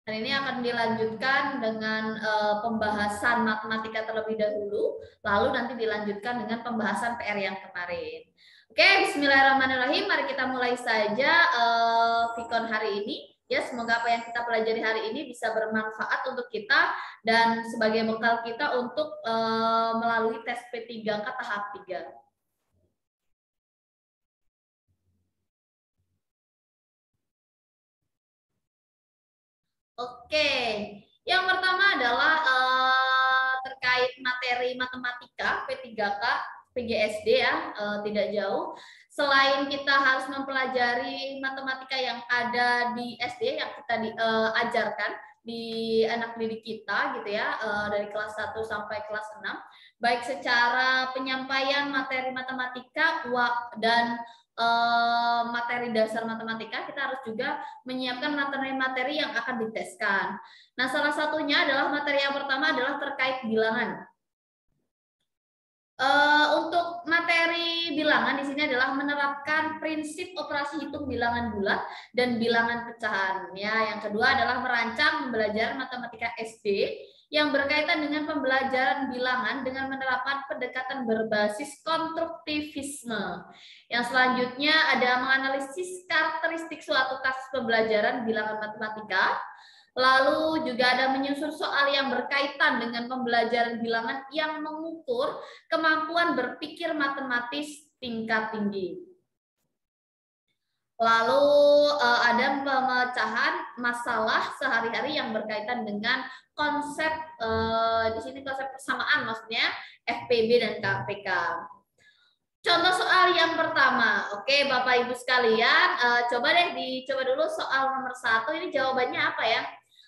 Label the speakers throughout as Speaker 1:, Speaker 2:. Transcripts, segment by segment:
Speaker 1: Dan ini akan dilanjutkan dengan pembahasan matematika terlebih dahulu, lalu nanti dilanjutkan dengan pembahasan PR yang kemarin. Oke, bismillahirrahmanirrahim. Mari kita mulai saja Vicon hari ini. Ya, semoga apa yang kita pelajari hari ini bisa bermanfaat untuk kita dan sebagai bekal kita untuk melalui tes P3K tahap 3. Oke, yang pertama adalah terkait materi matematika P3K, PGSD ya, tidak jauh. Selain kita harus mempelajari matematika yang ada di SD yang kita ajarkan di anak didik kita gitu ya, dari kelas 1 sampai kelas 6, baik secara penyampaian materi matematika dan materi dasar matematika, kita harus juga menyiapkan materi-materi yang akan diteskan. Nah, salah satunya adalah materi yang pertama adalah terkait bilangan. Untuk materi bilangan di sini adalah menerapkan prinsip operasi hitung bilangan bulat dan bilangan pecahan. Ya, yang kedua adalah merancang pembelajaran matematika SD yang berkaitan dengan pembelajaran bilangan dengan menerapkan pendekatan berbasis konstruktivisme. Yang selanjutnya ada menganalisis karakteristik suatu kasus pembelajaran bilangan matematika. Lalu juga ada menyusun soal yang berkaitan dengan pembelajaran bilangan yang mengukur kemampuan berpikir matematis tingkat tinggi. Lalu ada pemecahan masalah sehari-hari yang berkaitan dengan konsep di sini konsep persamaan, maksudnya FPB dan KPK. Contoh soal yang pertama, oke Bapak Ibu sekalian, coba dulu soal nomor 1. Ini jawabannya apa ya?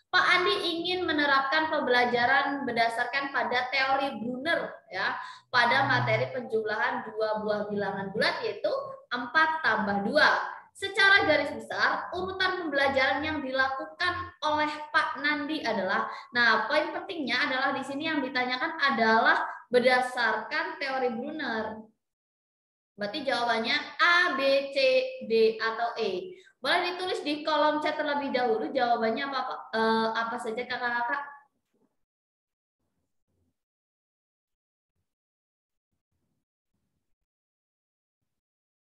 Speaker 1: Pak Andi ingin menerapkan pembelajaran berdasarkan pada teori Brunner ya pada materi penjumlahan dua buah bilangan bulat yaitu 4 tambah 2. Secara garis besar, urutan pembelajaran yang dilakukan oleh Pak Nandi adalah, nah poin pentingnya adalah di sini yang ditanyakan adalah berdasarkan teori Brunner. Berarti jawabannya A, B, C, D, atau E. Boleh ditulis di kolom chat terlebih dahulu jawabannya apa saja kakak-kakak.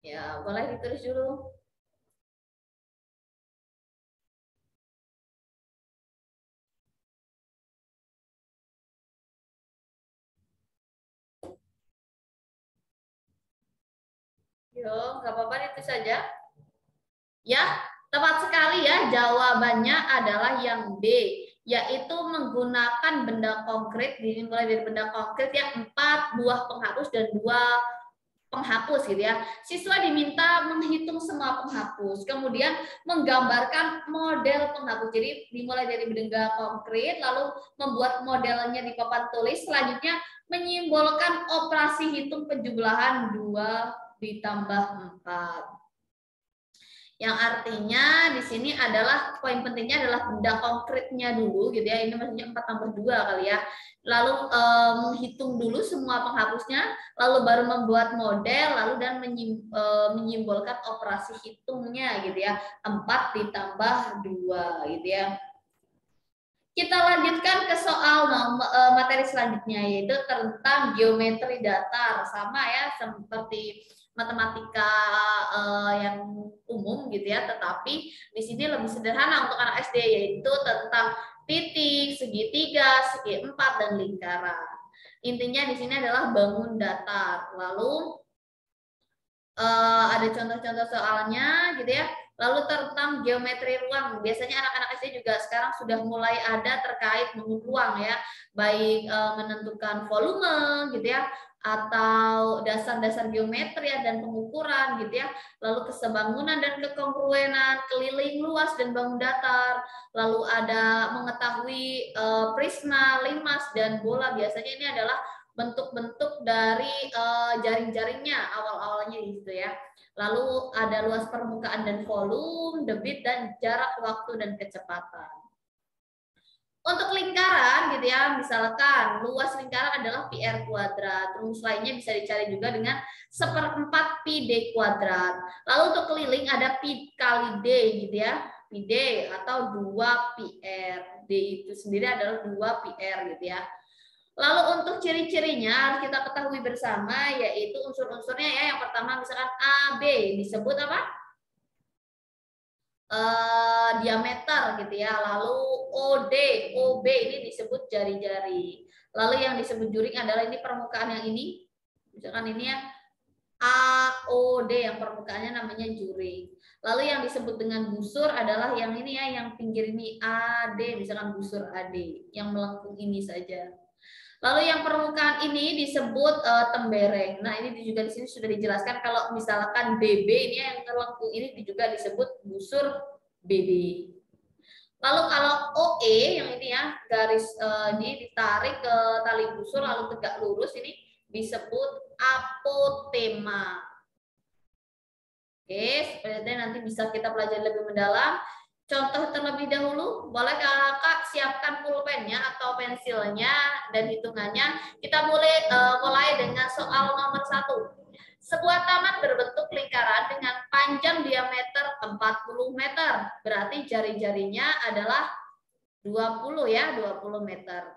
Speaker 1: Ya, boleh ditulis dulu. Yo, nggak apa-apa itu saja. Ya, tepat sekali ya. Jawabannya adalah yang B, yaitu menggunakan benda konkret, dimulai dari benda konkret yang 4 buah penghapus dan 2 penghapus gitu ya. Siswa diminta menghitung semua penghapus, kemudian menggambarkan model penghapus. Jadi dimulai dari benda konkret, lalu membuat modelnya di papan tulis, selanjutnya menyimbolkan operasi hitung penjumlahan 2 ditambah 4. Yang artinya di sini adalah poin pentingnya adalah benda konkretnya dulu gitu ya. Ini maksudnya 4 tambah 2 kali ya. Lalu menghitung dulu semua penghapusnya, lalu baru membuat model, lalu dan menyimbolkan operasi hitungnya gitu ya. 4 ditambah 2 gitu ya. Kita lanjutkan ke soal materi selanjutnya, yaitu tentang geometri datar. Sama ya seperti matematika yang umum gitu ya, tetapi di sini lebih sederhana untuk anak SD, yaitu tentang titik, segitiga, segi empat, dan lingkaran. Intinya di sini adalah bangun datar. Lalu ada contoh-contoh soalnya gitu ya. Lalu tentang geometri ruang, biasanya anak-anak SD juga sekarang sudah mulai ada terkait bangun ruang ya, baik menentukan volume gitu ya, atau dasar-dasar geometri ya, dan pengukuran gitu ya, lalu kesebangunan dan kekongruenan, keliling luas dan bangun datar, lalu ada mengetahui prisma, limas, dan bola. Biasanya ini adalah bentuk-bentuk dari jaring-jaringnya awal-awalnya gitu ya. Lalu ada luas permukaan dan volume, debit, dan jarak waktu dan kecepatan. Untuk lingkaran gitu ya, misalkan luas lingkaran adalah pi r kuadrat, rumus lainnya bisa dicari juga dengan 1/4 pi d kuadrat. Lalu untuk keliling ada pi kali d gitu ya. pi D atau 2 pi R. D itu sendiri adalah 2 pi R gitu ya. Lalu untuk ciri-cirinya harus kita ketahui bersama, yaitu unsur-unsurnya ya. Yang pertama misalkan AB disebut apa? Diameter gitu ya. Lalu OB ini disebut jari-jari. Lalu yang disebut juring adalah ini permukaan yang ini. Misalkan ini ya AOD yang permukaannya namanya juring. Lalu yang disebut dengan busur adalah yang ini ya, yang pinggir ini AD, misalkan busur AD, yang melengkung ini saja. Lalu yang permukaan ini disebut tembereng. Nah, ini juga di sini sudah dijelaskan kalau misalkan BB ini yang melengkung ini juga disebut busur BB. Lalu kalau OE yang ini ya, garis ini ditarik ke tali busur lalu tegak lurus, ini disebut apotema. Oke, seperti itu nanti bisa kita pelajari lebih mendalam. Contoh terlebih dahulu, boleh kakak siapkan pulpennya atau pensilnya dan hitungannya. Kita mulai dengan soal nomor 1. Sebuah taman berbentuk lingkaran dengan panjang diameter 40 meter. Berarti jari-jarinya adalah 20 ya, 20 meter.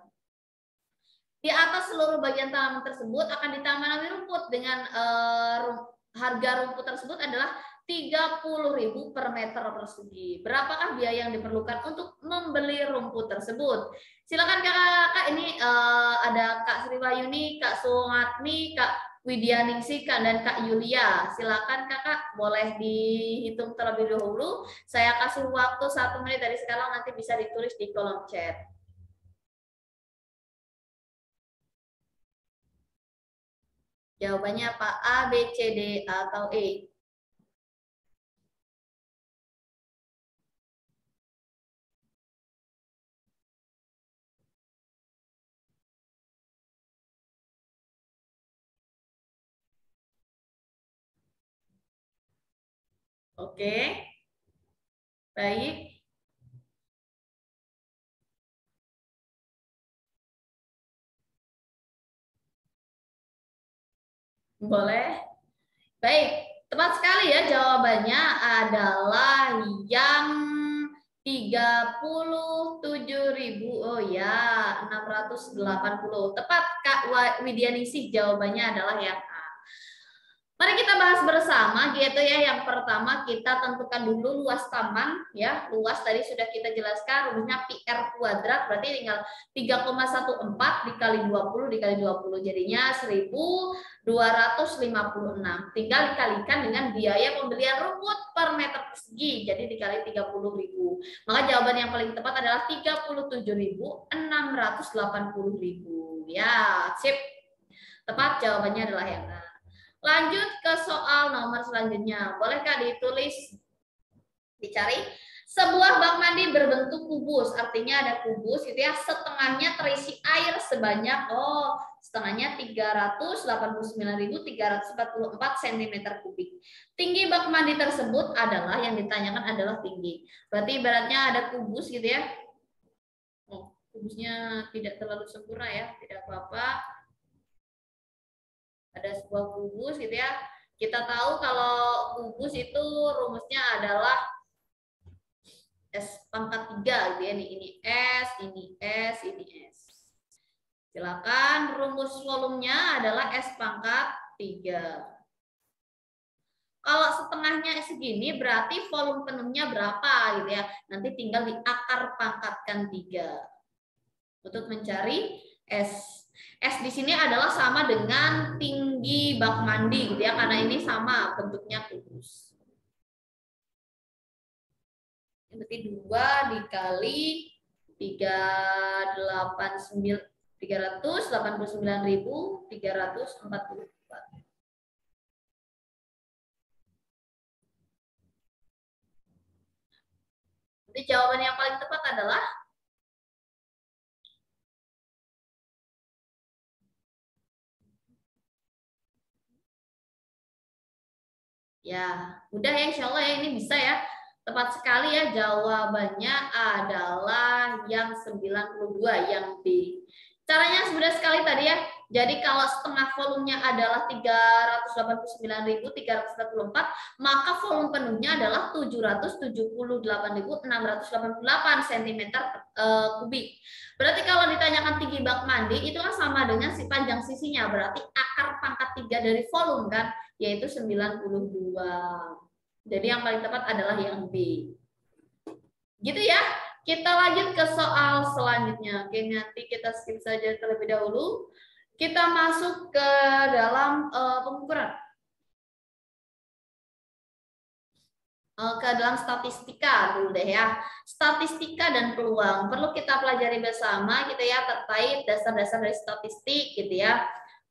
Speaker 1: Di atas seluruh bagian tanaman tersebut akan ditanami rumput dengan harga rumput tersebut adalah 30.000 per meter persegi. Berapakah biaya yang diperlukan untuk membeli rumput tersebut? Silakan kakak, ini ada Kak Sri Wayuni, Kak Sumatmi, Kak Widyaningsi, dan Kak Yulia. Silakan kakak, boleh dihitung terlebih dahulu. Saya kasih waktu 1 menit dari sekarang, nanti bisa ditulis di kolom chat. Jawabannya apa? A, B, C, D, atau E? Oke. Baik. Boleh. Baik, tepat sekali ya, jawabannya adalah yang 37.000. Oh ya, 680. Tepat Kak Widyaningsih, jawabannya adalah yang A. Mari kita bahas bersama gitu ya. Yang pertama kita tentukan dulu luas taman ya. Luas tadi sudah kita jelaskan, rumusnya pi R kuadrat, berarti tinggal 3,14 dikali 20 dikali 20 jadinya 1.256. Tinggal dikalikan dengan biaya pembelian rumput per meter persegi, jadi dikali 30.000. Maka jawaban yang paling tepat adalah 37.680.000 ya. Sip. Tepat, jawabannya adalah yang A. Lanjut ke soal nomor selanjutnya. Bolehkah ditulis, dicari? Sebuah bak mandi berbentuk kubus, artinya ada kubus itu ya, setengahnya terisi air sebanyak setengahnya 389.344 cm kubik. Tinggi bak mandi tersebut adalah, yang ditanyakan adalah tinggi. Berarti ibaratnya ada kubus gitu ya. Kubusnya tidak terlalu sempurna ya, tidak apa-apa. Ada sebuah kubus gitu ya. Kita tahu kalau kubus itu rumusnya adalah S pangkat 3 gitu ya. Ini S, ini S, ini S. Silakan, rumus volumenya adalah S pangkat 3. Kalau setengahnya segini berarti volume penuhnya berapa gitu ya. Nanti tinggal diakar pangkatkan 3 untuk mencari S. S di sini adalah sama dengan tinggi bak mandi gitu ya, karena ini sama bentuknya kubus. Berarti 2 dikali 389.344. Jadi jawaban yang paling tepat adalah ya, mudah ya, insya Allah ya, ini bisa ya. Tepat sekali ya, jawabannya adalah yang 92, yang B. Caranya mudah sekali tadi ya. Jadi kalau setengah volumenya adalah 389.344, maka volume penuhnya adalah 778.688 cm kubik. Berarti kalau ditanyakan tinggi bak mandi, itu kan sama dengan si panjang sisinya, berarti akar pangkat 3 dari volume kan, yaitu 92. Jadi yang paling tepat adalah yang B. Gitu ya. Kita lanjut ke soal selanjutnya. Oke, nanti kita skip saja terlebih dahulu. Kita masuk ke dalam pengukuran. Ke dalam statistika dulu deh ya. Statistika dan peluang. Perlu kita pelajari bersama gitu ya, terkait dasar-dasar dari statistik gitu ya.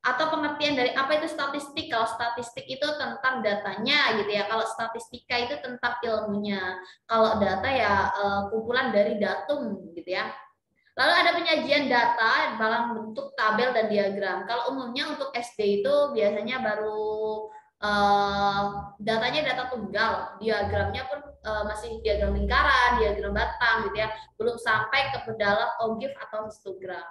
Speaker 1: Atau pengertian dari apa itu statistik. Kalau statistik itu tentang datanya gitu ya. Kalau statistika itu tentang ilmunya. Kalau data ya kumpulan dari datum gitu ya. Lalu ada penyajian data dalam bentuk tabel dan diagram. Kalau umumnya untuk SD itu biasanya baru datanya data tunggal, diagramnya pun masih diagram lingkaran, diagram batang gitu ya. Belum sampai ke dalam ogive atau histogram.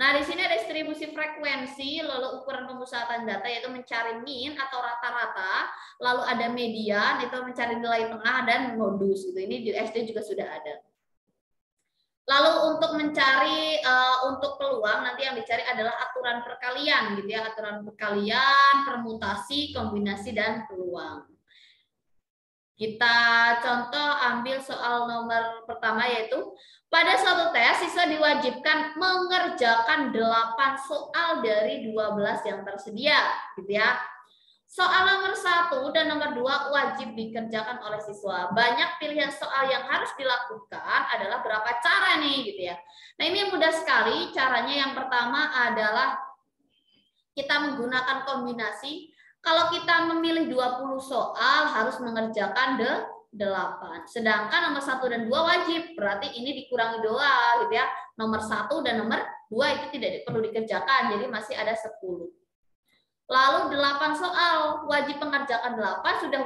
Speaker 1: Nah, di sini ada distribusi frekuensi, lalu ukuran pemusatan data yaitu mencari mean atau rata-rata, lalu ada median itu mencari nilai tengah dan modus gitu. Ini di SD juga sudah ada. Lalu untuk mencari untuk peluang nanti yang dicari adalah aturan perkalian gitu ya, aturan perkalian, permutasi, kombinasi dan peluang. Kita contoh ambil soal nomor pertama yaitu pada suatu tes siswa diwajibkan mengerjakan 8 soal dari 12 yang tersedia gitu ya. Soal nomor 1 dan nomor 2 wajib dikerjakan oleh siswa. Banyak pilihan soal yang harus dilakukan adalah berapa cara nih gitu ya. Nah, ini mudah sekali. Caranya yang pertama adalah kita menggunakan kombinasi. Kalau kita memilih 20 soal harus mengerjakan 8. Sedangkan nomor 1 dan 2 wajib. Berarti ini dikurangi 2 gitu ya. Nomor 1 dan nomor 2 itu tidak perlu dikerjakan. Jadi masih ada 10. Lalu 8 soal wajib mengerjakan 8, sudah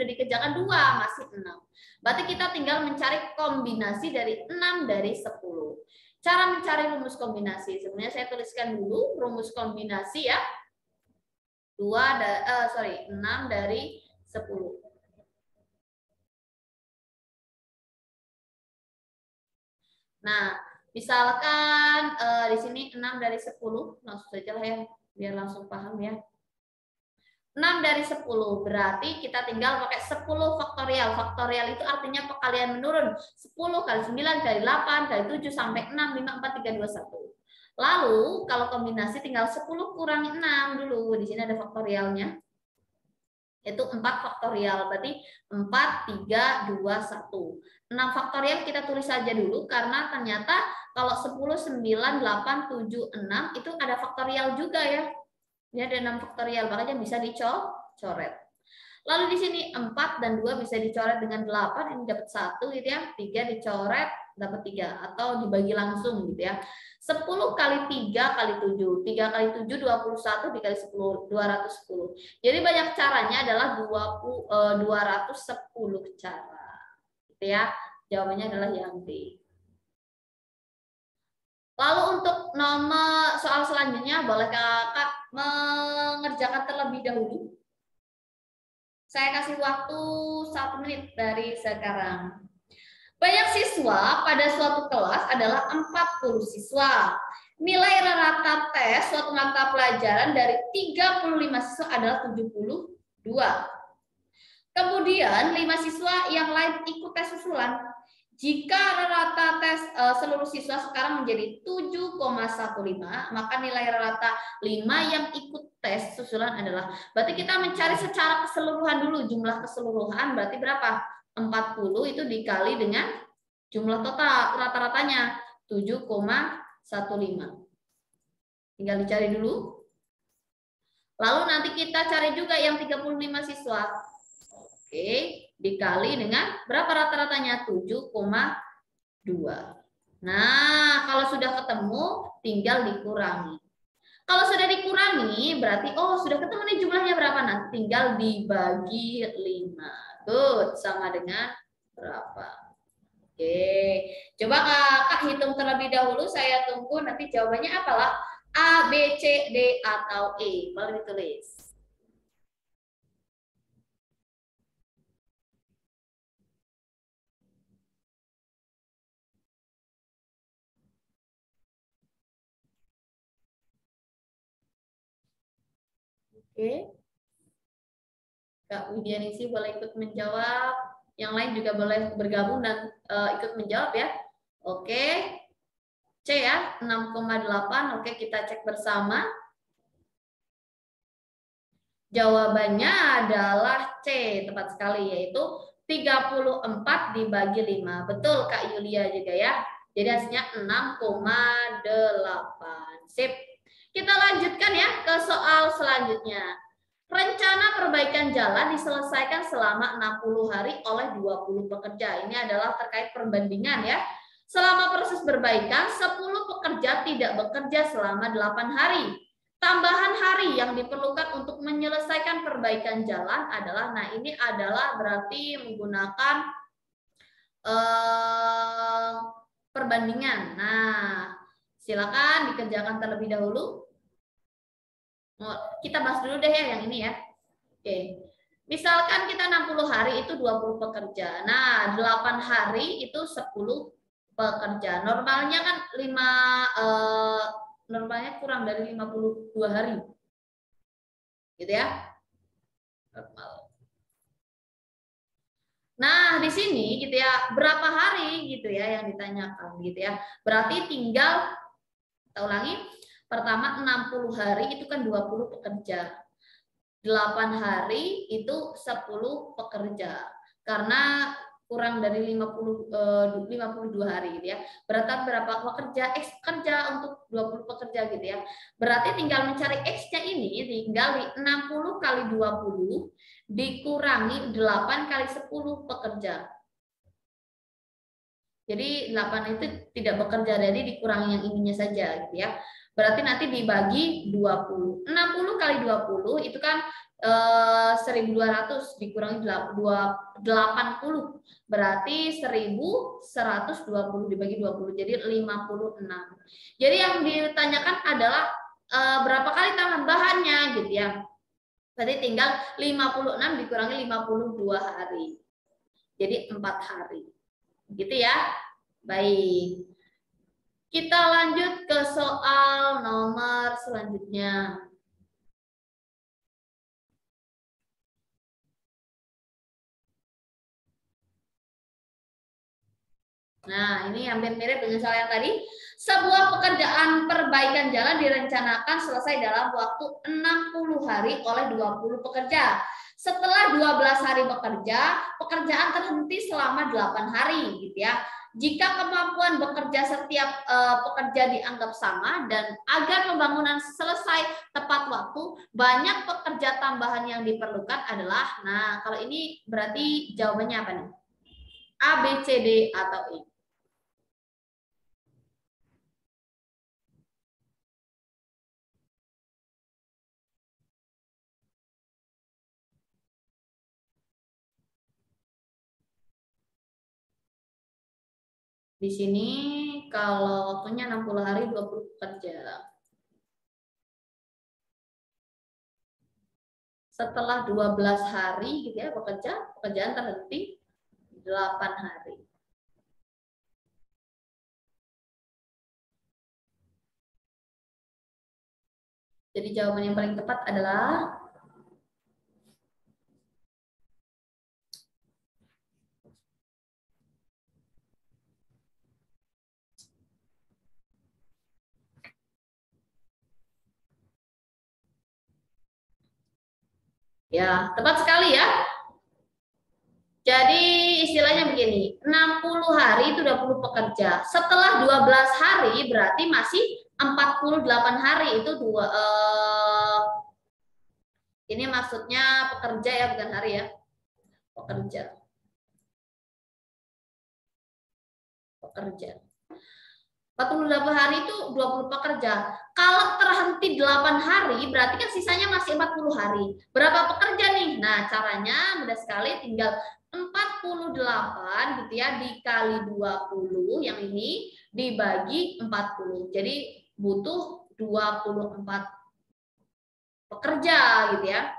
Speaker 1: dikerjakan 2, masih 6. Berarti kita tinggal mencari kombinasi dari 6 dari 10. Cara mencari rumus kombinasi. Sebenarnya saya tuliskan dulu rumus kombinasi ya. 6 dari 10. Nah, misalkan di sini 6 dari 10, langsung saja lah ya, biar langsung paham ya. 6 dari 10, berarti kita tinggal pakai 10 faktorial. Faktorial itu artinya perkalian menurun. 10 kali 9 kali 8 kali 7 sampai 6, 5, 4, 3, 2, 1. Lalu kalau kombinasi tinggal 10 kurangi 6 dulu. Di sini ada faktorialnya. Itu 4 faktorial, berarti 4, 3, 2, 1. 6 faktorial kita tulis saja dulu, karena ternyata kalau 10, 9, 8, 7, 6 itu ada faktorial juga ya. Ini ada 6 faktorial, makanya bisa dicoret. Lalu di sini 4 dan 2 bisa dicoret dengan 8, ini dapat 1 gitu ya. 3 dicoret dapat 3 atau dibagi langsung gitu ya. 10 kali 3 kali 7. 3 kali 7 21 dikali 10 210. Jadi banyak caranya adalah 210 cara. Gitu ya. Jawabannya adalah yang D. Lalu untuk nomor soal selanjutnya, boleh kakak mengerjakan terlebih dahulu? Saya kasih waktu 1 menit dari sekarang. Banyak siswa pada suatu kelas adalah 40 siswa. Nilai rata tes suatu mata pelajaran dari 35 siswa adalah 72. Kemudian 5 siswa yang lain ikut tes susulan. Jika rata tes seluruh siswa sekarang menjadi 7,15, maka nilai rata 5 yang ikut tes susulan adalah, berarti kita mencari secara keseluruhan dulu, jumlah keseluruhan berarti berapa? 40 itu dikali dengan jumlah total rata-ratanya 7,15. Tinggal dicari dulu. Lalu nanti kita cari juga yang 35 siswa. Oke, dikali dengan berapa rata-ratanya? 7,2. Nah, kalau sudah ketemu, tinggal dikurangi. Kalau sudah dikurangi, berarti, oh sudah ketemu nih jumlahnya berapa? Nah, tinggal dibagi 5. Good, sama dengan berapa? Oke, coba kakak hitung terlebih dahulu, saya tunggu nanti jawabannya apalah. A, B, C, D, atau E? Boleh ditulis. Oke. Kak Widianisi boleh ikut menjawab. Yang lain juga boleh bergabung dan ikut menjawab ya. Oke. C ya, 6,8. Oke, kita cek bersama. Jawabannya adalah C, tepat sekali, yaitu 34 dibagi 5. Betul Kak Yulia juga ya. Jadi hasilnya 6,8. Sip. Kita lanjutkan ya ke soal selanjutnya. Rencana perbaikan jalan diselesaikan selama 60 hari oleh 20 pekerja. Ini adalah terkait perbandingan ya. Selama proses perbaikan, 10 pekerja tidak bekerja selama 8 hari. Tambahan hari yang diperlukan untuk menyelesaikan perbaikan jalan adalah, nah ini adalah berarti menggunakan perbandingan. Nah, silakan dikerjakan terlebih dahulu. Kita bahas dulu deh ya yang ini ya. Oke. Misalkan kita 60 hari itu 20 pekerja. Nah, 8 hari itu 10 pekerja. Normalnya kan 5 normalnya kurang dari 52 hari. Gitu ya. Normal. Nah, di sini gitu ya, berapa hari gitu ya yang ditanyakan gitu ya. Berarti tinggal kita ulangi. Pertama 60 hari itu kan 20 pekerja. 8 hari itu 10 pekerja. Karena kurang dari 52 hari gitu ya. Berarti berapa pekerja? X kerja untuk 20 pekerja gitu ya. Berarti tinggal mencari X-nya ini tinggal di 60 kali 20 dikurangi 8 kali 10 pekerja. Jadi 8 itu tidak bekerja, jadi dikurangi yang ininya saja gitu ya. Berarti nanti dibagi 20. 60 kali 20 itu kan 1.200 dikurangi 80. Berarti 1.120 dibagi 20. Jadi 56. Jadi yang ditanyakan adalah berapa kali tambahannya gitu ya. Berarti tinggal 56 dikurangi 52 hari. Jadi 4 hari. Gitu ya. Baik. Kita lanjut ke soal nomor selanjutnya. Nah, ini hampir mirip dengan soal yang tadi. Sebuah pekerjaan perbaikan jalan direncanakan selesai dalam waktu 60 hari oleh 20 pekerja. Setelah 12 hari bekerja, pekerjaan terhenti selama 8 hari gitu ya. Jika kemampuan bekerja setiap pekerja dianggap sama dan agar pembangunan selesai tepat waktu, banyak pekerja tambahan yang diperlukan adalah, nah kalau ini berarti jawabannya apa nih? A, B, C, D, atau E? Di sini kalau waktunya 60 hari 20 pekerja. Setelah 12 hari gitu ya bekerja, pekerjaan terhenti 8 hari. Jadi jawaban yang paling tepat adalah ya, tepat sekali ya. Jadi istilahnya begini, 60 hari itu 20 pekerja. Setelah 12 hari berarti masih 48 hari itu ini maksudnya pekerja ya, bukan hari ya. Pekerja. Pekerja. 48 hari itu 20 pekerja. Kalau terhenti 8 hari, berarti kan sisanya masih 40 hari. Berapa pekerja nih? Nah, caranya mudah sekali, tinggal 48 gitu ya, dikali 20, yang ini dibagi 40. Jadi butuh 24 pekerja gitu ya.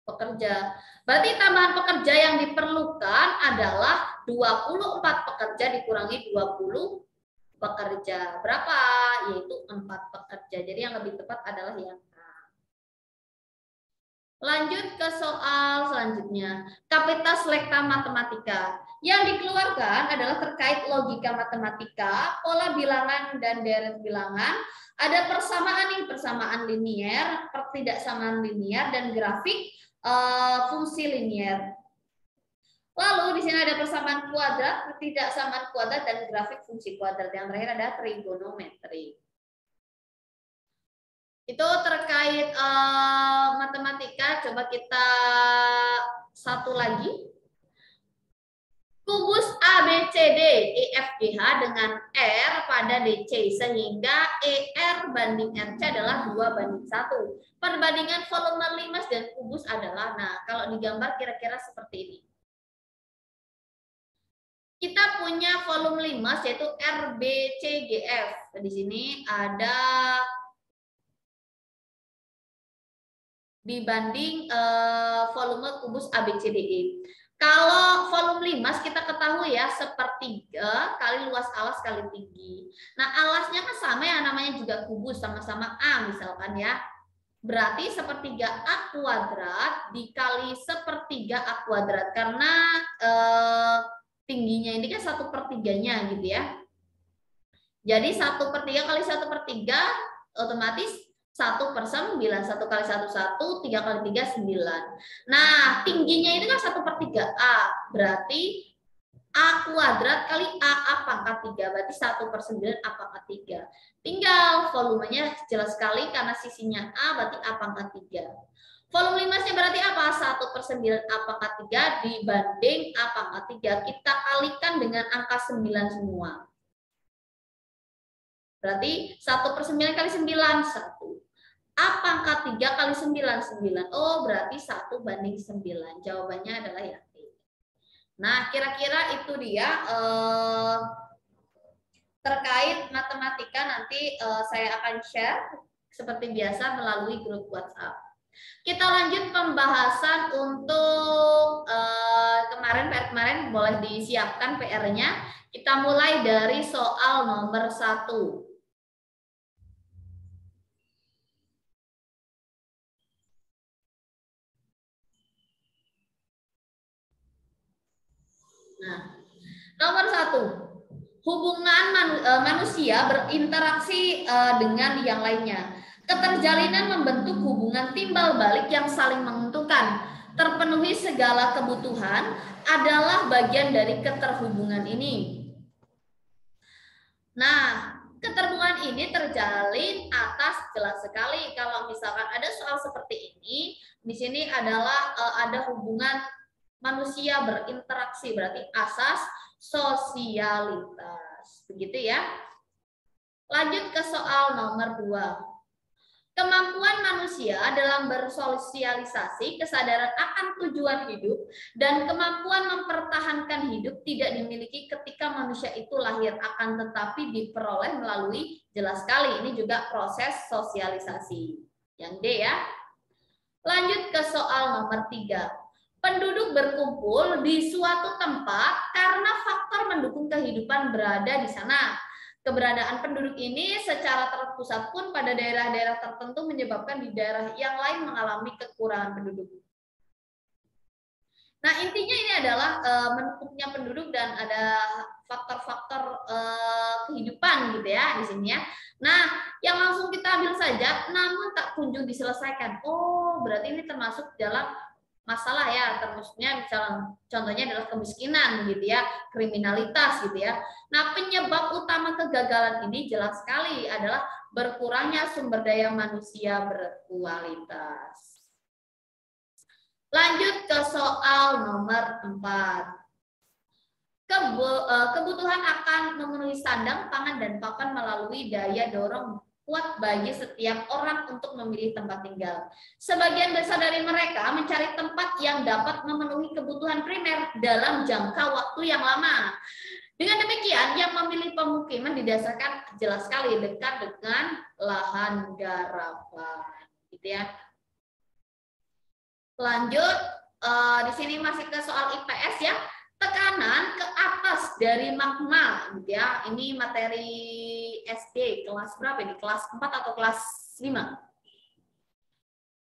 Speaker 1: Pekerja. Berarti tambahan pekerja yang diperlukan adalah 24 pekerja dikurangi 20 pekerja. Berapa? Yaitu 4 pekerja. Jadi yang lebih tepat adalah yang A. Lanjut ke soal selanjutnya. Kapital selekta matematika. Yang dikeluarkan adalah terkait logika matematika, pola bilangan dan deret bilangan. Ada persamaan nih, persamaan linier, pertidaksamaan linier, dan grafik fungsi linier. Lalu di sini ada persamaan kuadrat, pertidaksamaan kuadrat, dan grafik fungsi kuadrat. Yang terakhir ada trigonometri. Itu terkait matematika. Coba kita satu lagi. Kubus ABCD EFGH dengan R pada DC sehingga ER banding RC adalah 2:1. Perbandingan volume limas dan kubus adalah, nah kalau digambar kira-kira seperti ini. Kita punya volume limas yaitu RBCGF. Di sini ada dibanding volume kubus ABCDE. Kalau volume limas kita ketahui ya sepertiga kali luas alas kali tinggi. Nah alasnya kan sama ya, namanya juga kubus, sama-sama A misalkan ya. Berarti sepertiga A kuadrat dikali sepertiga A kuadrat karena tingginya ini kan 1/3-nya gitu ya. Jadi 1/3 kali 1/3 otomatis 1/9, 1 kali 1 1, 3 kali 3 9. Nah, tingginya itu kan 1/3 A, berarti A kuadrat kali A pangkat 3, berarti 1/9 A pangkat 3. Tinggal volumenya jelas sekali karena sisinya A, berarti A pangkat 3. Volume limasnya berarti apa? 1/9 A pangkat 3 dibanding A pangkat 3. Kita kalikan dengan angka 9 semua. Berarti 1/9 kali 9, 1. A pangkat 3 kali 9, 9. Oh, berarti 1/9. Jawabannya adalah yang D. Nah, kira-kira itu dia terkait matematika. Nanti saya akan share seperti biasa melalui grup WhatsApp. Kita lanjut pembahasan untuk kemarin, PR kemarin boleh disiapkan PR-nya. Kita mulai dari soal nomor 1. Nah, nomor 1, hubungan manusia berinteraksi dengan yang lainnya. Keterjalinan membentuk hubungan timbal balik yang saling menguntungkan. Terpenuhi segala kebutuhan adalah bagian dari keterhubungan ini. Nah, keterhubungan ini terjalin atas jelas sekali. Kalau misalkan ada soal seperti ini, di sini adalah ada hubungan manusia berinteraksi, berarti asas sosialitas. Begitu ya. Lanjut ke soal nomor 2. Kemampuan manusia dalam bersosialisasi, kesadaran akan tujuan hidup, dan kemampuan mempertahankan hidup tidak dimiliki ketika manusia itu lahir, akan tetapi diperoleh melalui jelas sekali. Ini juga proses sosialisasi. Yang D ya. Lanjut ke soal nomor 3. Penduduk berkumpul di suatu tempat karena faktor mendukung kehidupan berada di sana. Keberadaan penduduk ini secara terpusat pun pada daerah-daerah tertentu menyebabkan di daerah yang lain mengalami kekurangan penduduk. Nah, intinya ini adalah menukupnya penduduk dan ada faktor-faktor kehidupan gitu ya di sini ya. Nah, yang langsung kita ambil saja, namun tak kunjung diselesaikan. Oh, berarti ini termasuk dalam masalah ya, termasuknya misalnya contohnya adalah kemiskinan gitu ya, kriminalitas gitu ya. Nah, penyebab utama kegagalan ini jelas sekali adalah berkurangnya sumber daya manusia berkualitas. Lanjut ke soal nomor 4. Kebutuhan akan memenuhi sandang, pangan, dan papan melalui daya dorong kuat bagi setiap orang untuk memilih tempat tinggal. Sebagian besar dari mereka mencari tempat yang dapat memenuhi kebutuhan primer dalam jangka waktu yang lama. Dengan demikian, yang memilih pemukiman didasarkan jelas sekali dekat dengan lahan garapan, gitu ya. Lanjut, di sini masih ke soal IPS ya. Tekanan ke atas dari magma, gitu ya. Ini materi SD kelas berapa ini? Kelas 4 atau kelas 5?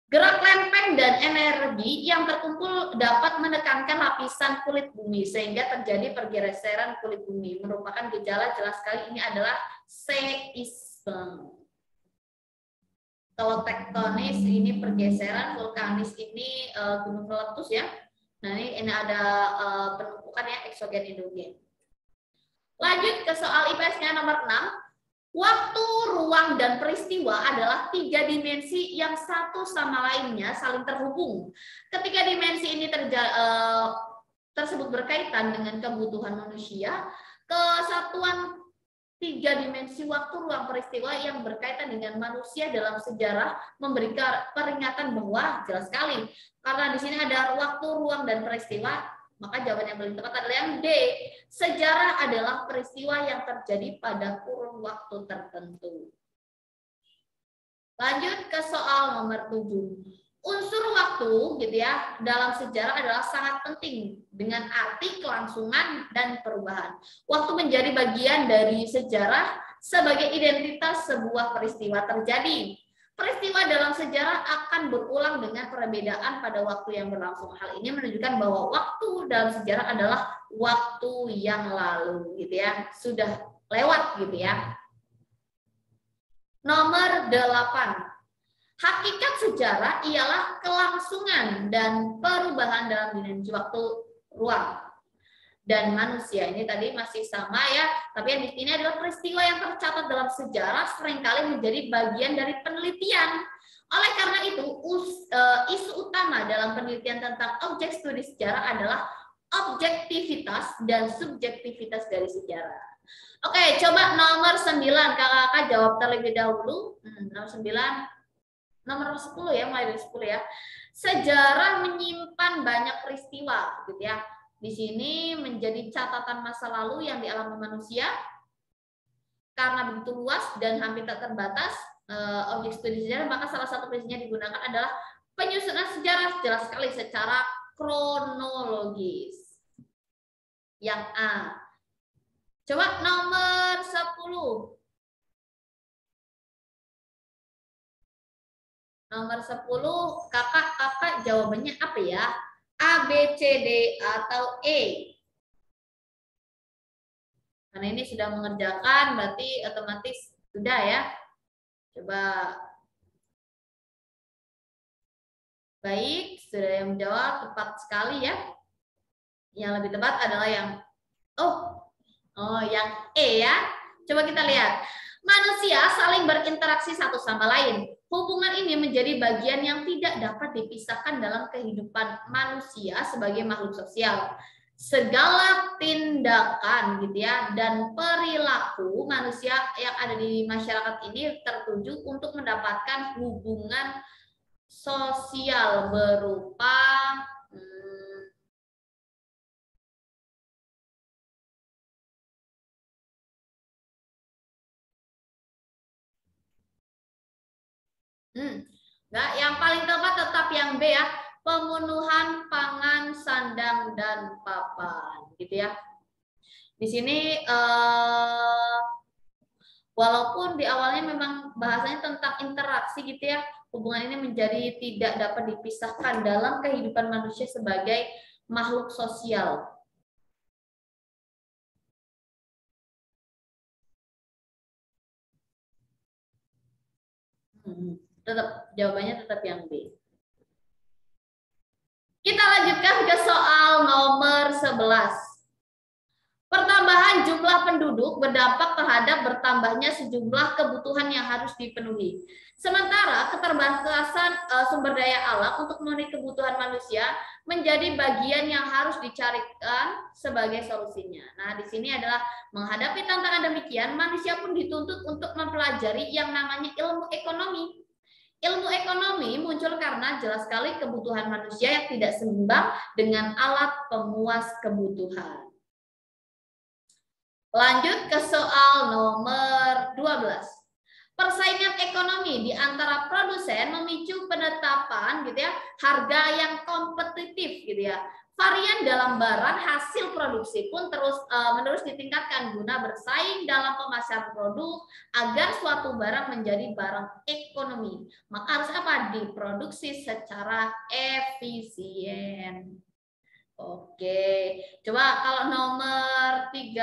Speaker 1: Gerak lempeng dan energi yang terkumpul dapat menekankan lapisan kulit bumi sehingga terjadi pergeseran kulit bumi. Merupakan gejala jelas sekali ini adalah seisme. Kalau tektonis ini pergeseran, vulkanis ini gunung meletus ya. Nah ini ada penumpukan ya eksogen endogen. Lanjut ke soal IPS-nya nomor 6. Waktu, ruang, dan peristiwa adalah 3 dimensi yang satu sama lainnya saling terhubung. Ketika dimensi ini tersebut berkaitan dengan kebutuhan manusia, kesatuan 3 dimensi waktu, ruang, peristiwa yang berkaitan dengan manusia dalam sejarah memberikan peringatan bahwa jelas sekali karena di sini ada waktu, ruang, dan peristiwa. Maka jawaban yang paling tepat adalah yang D. Sejarah adalah peristiwa yang terjadi pada kurun waktu tertentu. Lanjut ke soal nomor 7. Unsur waktu gitu ya dalam sejarah adalah sangat penting dengan arti kelangsungan dan perubahan. Waktu menjadi bagian dari sejarah sebagai identitas sebuah peristiwa terjadi. Peristiwa dalam sejarah akan berulang dengan perbedaan pada waktu yang berlangsung. Hal ini menunjukkan bahwa waktu dalam sejarah adalah waktu yang lalu, gitu ya, sudah lewat, gitu ya. Nomor 8. Hakikat sejarah ialah kelangsungan dan perubahan dalam dimensi waktu, ruang, dan manusia. Ini tadi masih sama ya, tapi yang di sini adalah peristiwa yang tercatat dalam sejarah seringkali menjadi bagian dari penelitian. Oleh karena itu, isu utama dalam penelitian tentang objek studi sejarah adalah objektivitas dan subjektivitas dari sejarah. Oke, coba nomor 9 kakak-kakak jawab terlebih dahulu. Nomor 10 ya, mulai dari 10 ya. Sejarah menyimpan banyak peristiwa, gitu ya. Di sini menjadi catatan masa lalu yang dialami manusia karena begitu luas dan hampir tak terbatas objek studi sejarah, maka salah satu prinsipnya digunakan adalah penyusunan sejarah jelas sekali secara kronologis. Yang A. Coba nomor 10. Nomor 10, kakak jawabannya apa ya? A, B, C, D, atau E? Karena ini sudah mengerjakan, berarti otomatis sudah ya. Coba. Baik, sudah yang menjawab tepat sekali ya. Yang lebih tepat adalah yang yang E ya. Coba kita lihat. Manusia saling berinteraksi satu sama lain. Hubungan ini menjadi bagian yang tidak dapat dipisahkan dalam kehidupan manusia sebagai makhluk sosial. Segala tindakan gitu ya dan perilaku manusia yang ada di masyarakat ini tertuju untuk mendapatkan hubungan sosial berupa Nah, yang paling tepat tetap yang B ya, pemenuhan pangan, sandang, dan papan, gitu ya. Di sini walaupun di awalnya memang bahasanya tentang interaksi gitu ya, hubungan ini menjadi tidak dapat dipisahkan dalam kehidupan manusia sebagai makhluk sosial. Tetap jawabannya tetap yang B. Kita lanjutkan ke soal nomor 11. Pertambahan jumlah penduduk berdampak terhadap bertambahnya sejumlah kebutuhan yang harus dipenuhi. Sementara keterbatasan sumber daya alam untuk memenuhi kebutuhan manusia menjadi bagian yang harus dicarikan sebagai solusinya. Nah, di sini adalah menghadapi tantangan demikian, manusia pun dituntut untuk mempelajari yang namanya ilmu ekonomi. Ilmu ekonomi muncul karena jelas sekali kebutuhan manusia yang tidak seimbang dengan alat pemuas kebutuhan. Lanjut ke soal nomor 12. Persaingan ekonomi di antara produsen memicu penetapan gitu ya, harga yang kompetitif gitu ya. Varian dalam barang hasil produksi pun menerus ditingkatkan guna bersaing dalam pemasaran produk agar suatu barang menjadi barang ekonomi. Maka harus apa? Diproduksi secara efisien. Oke, coba kalau nomor 13.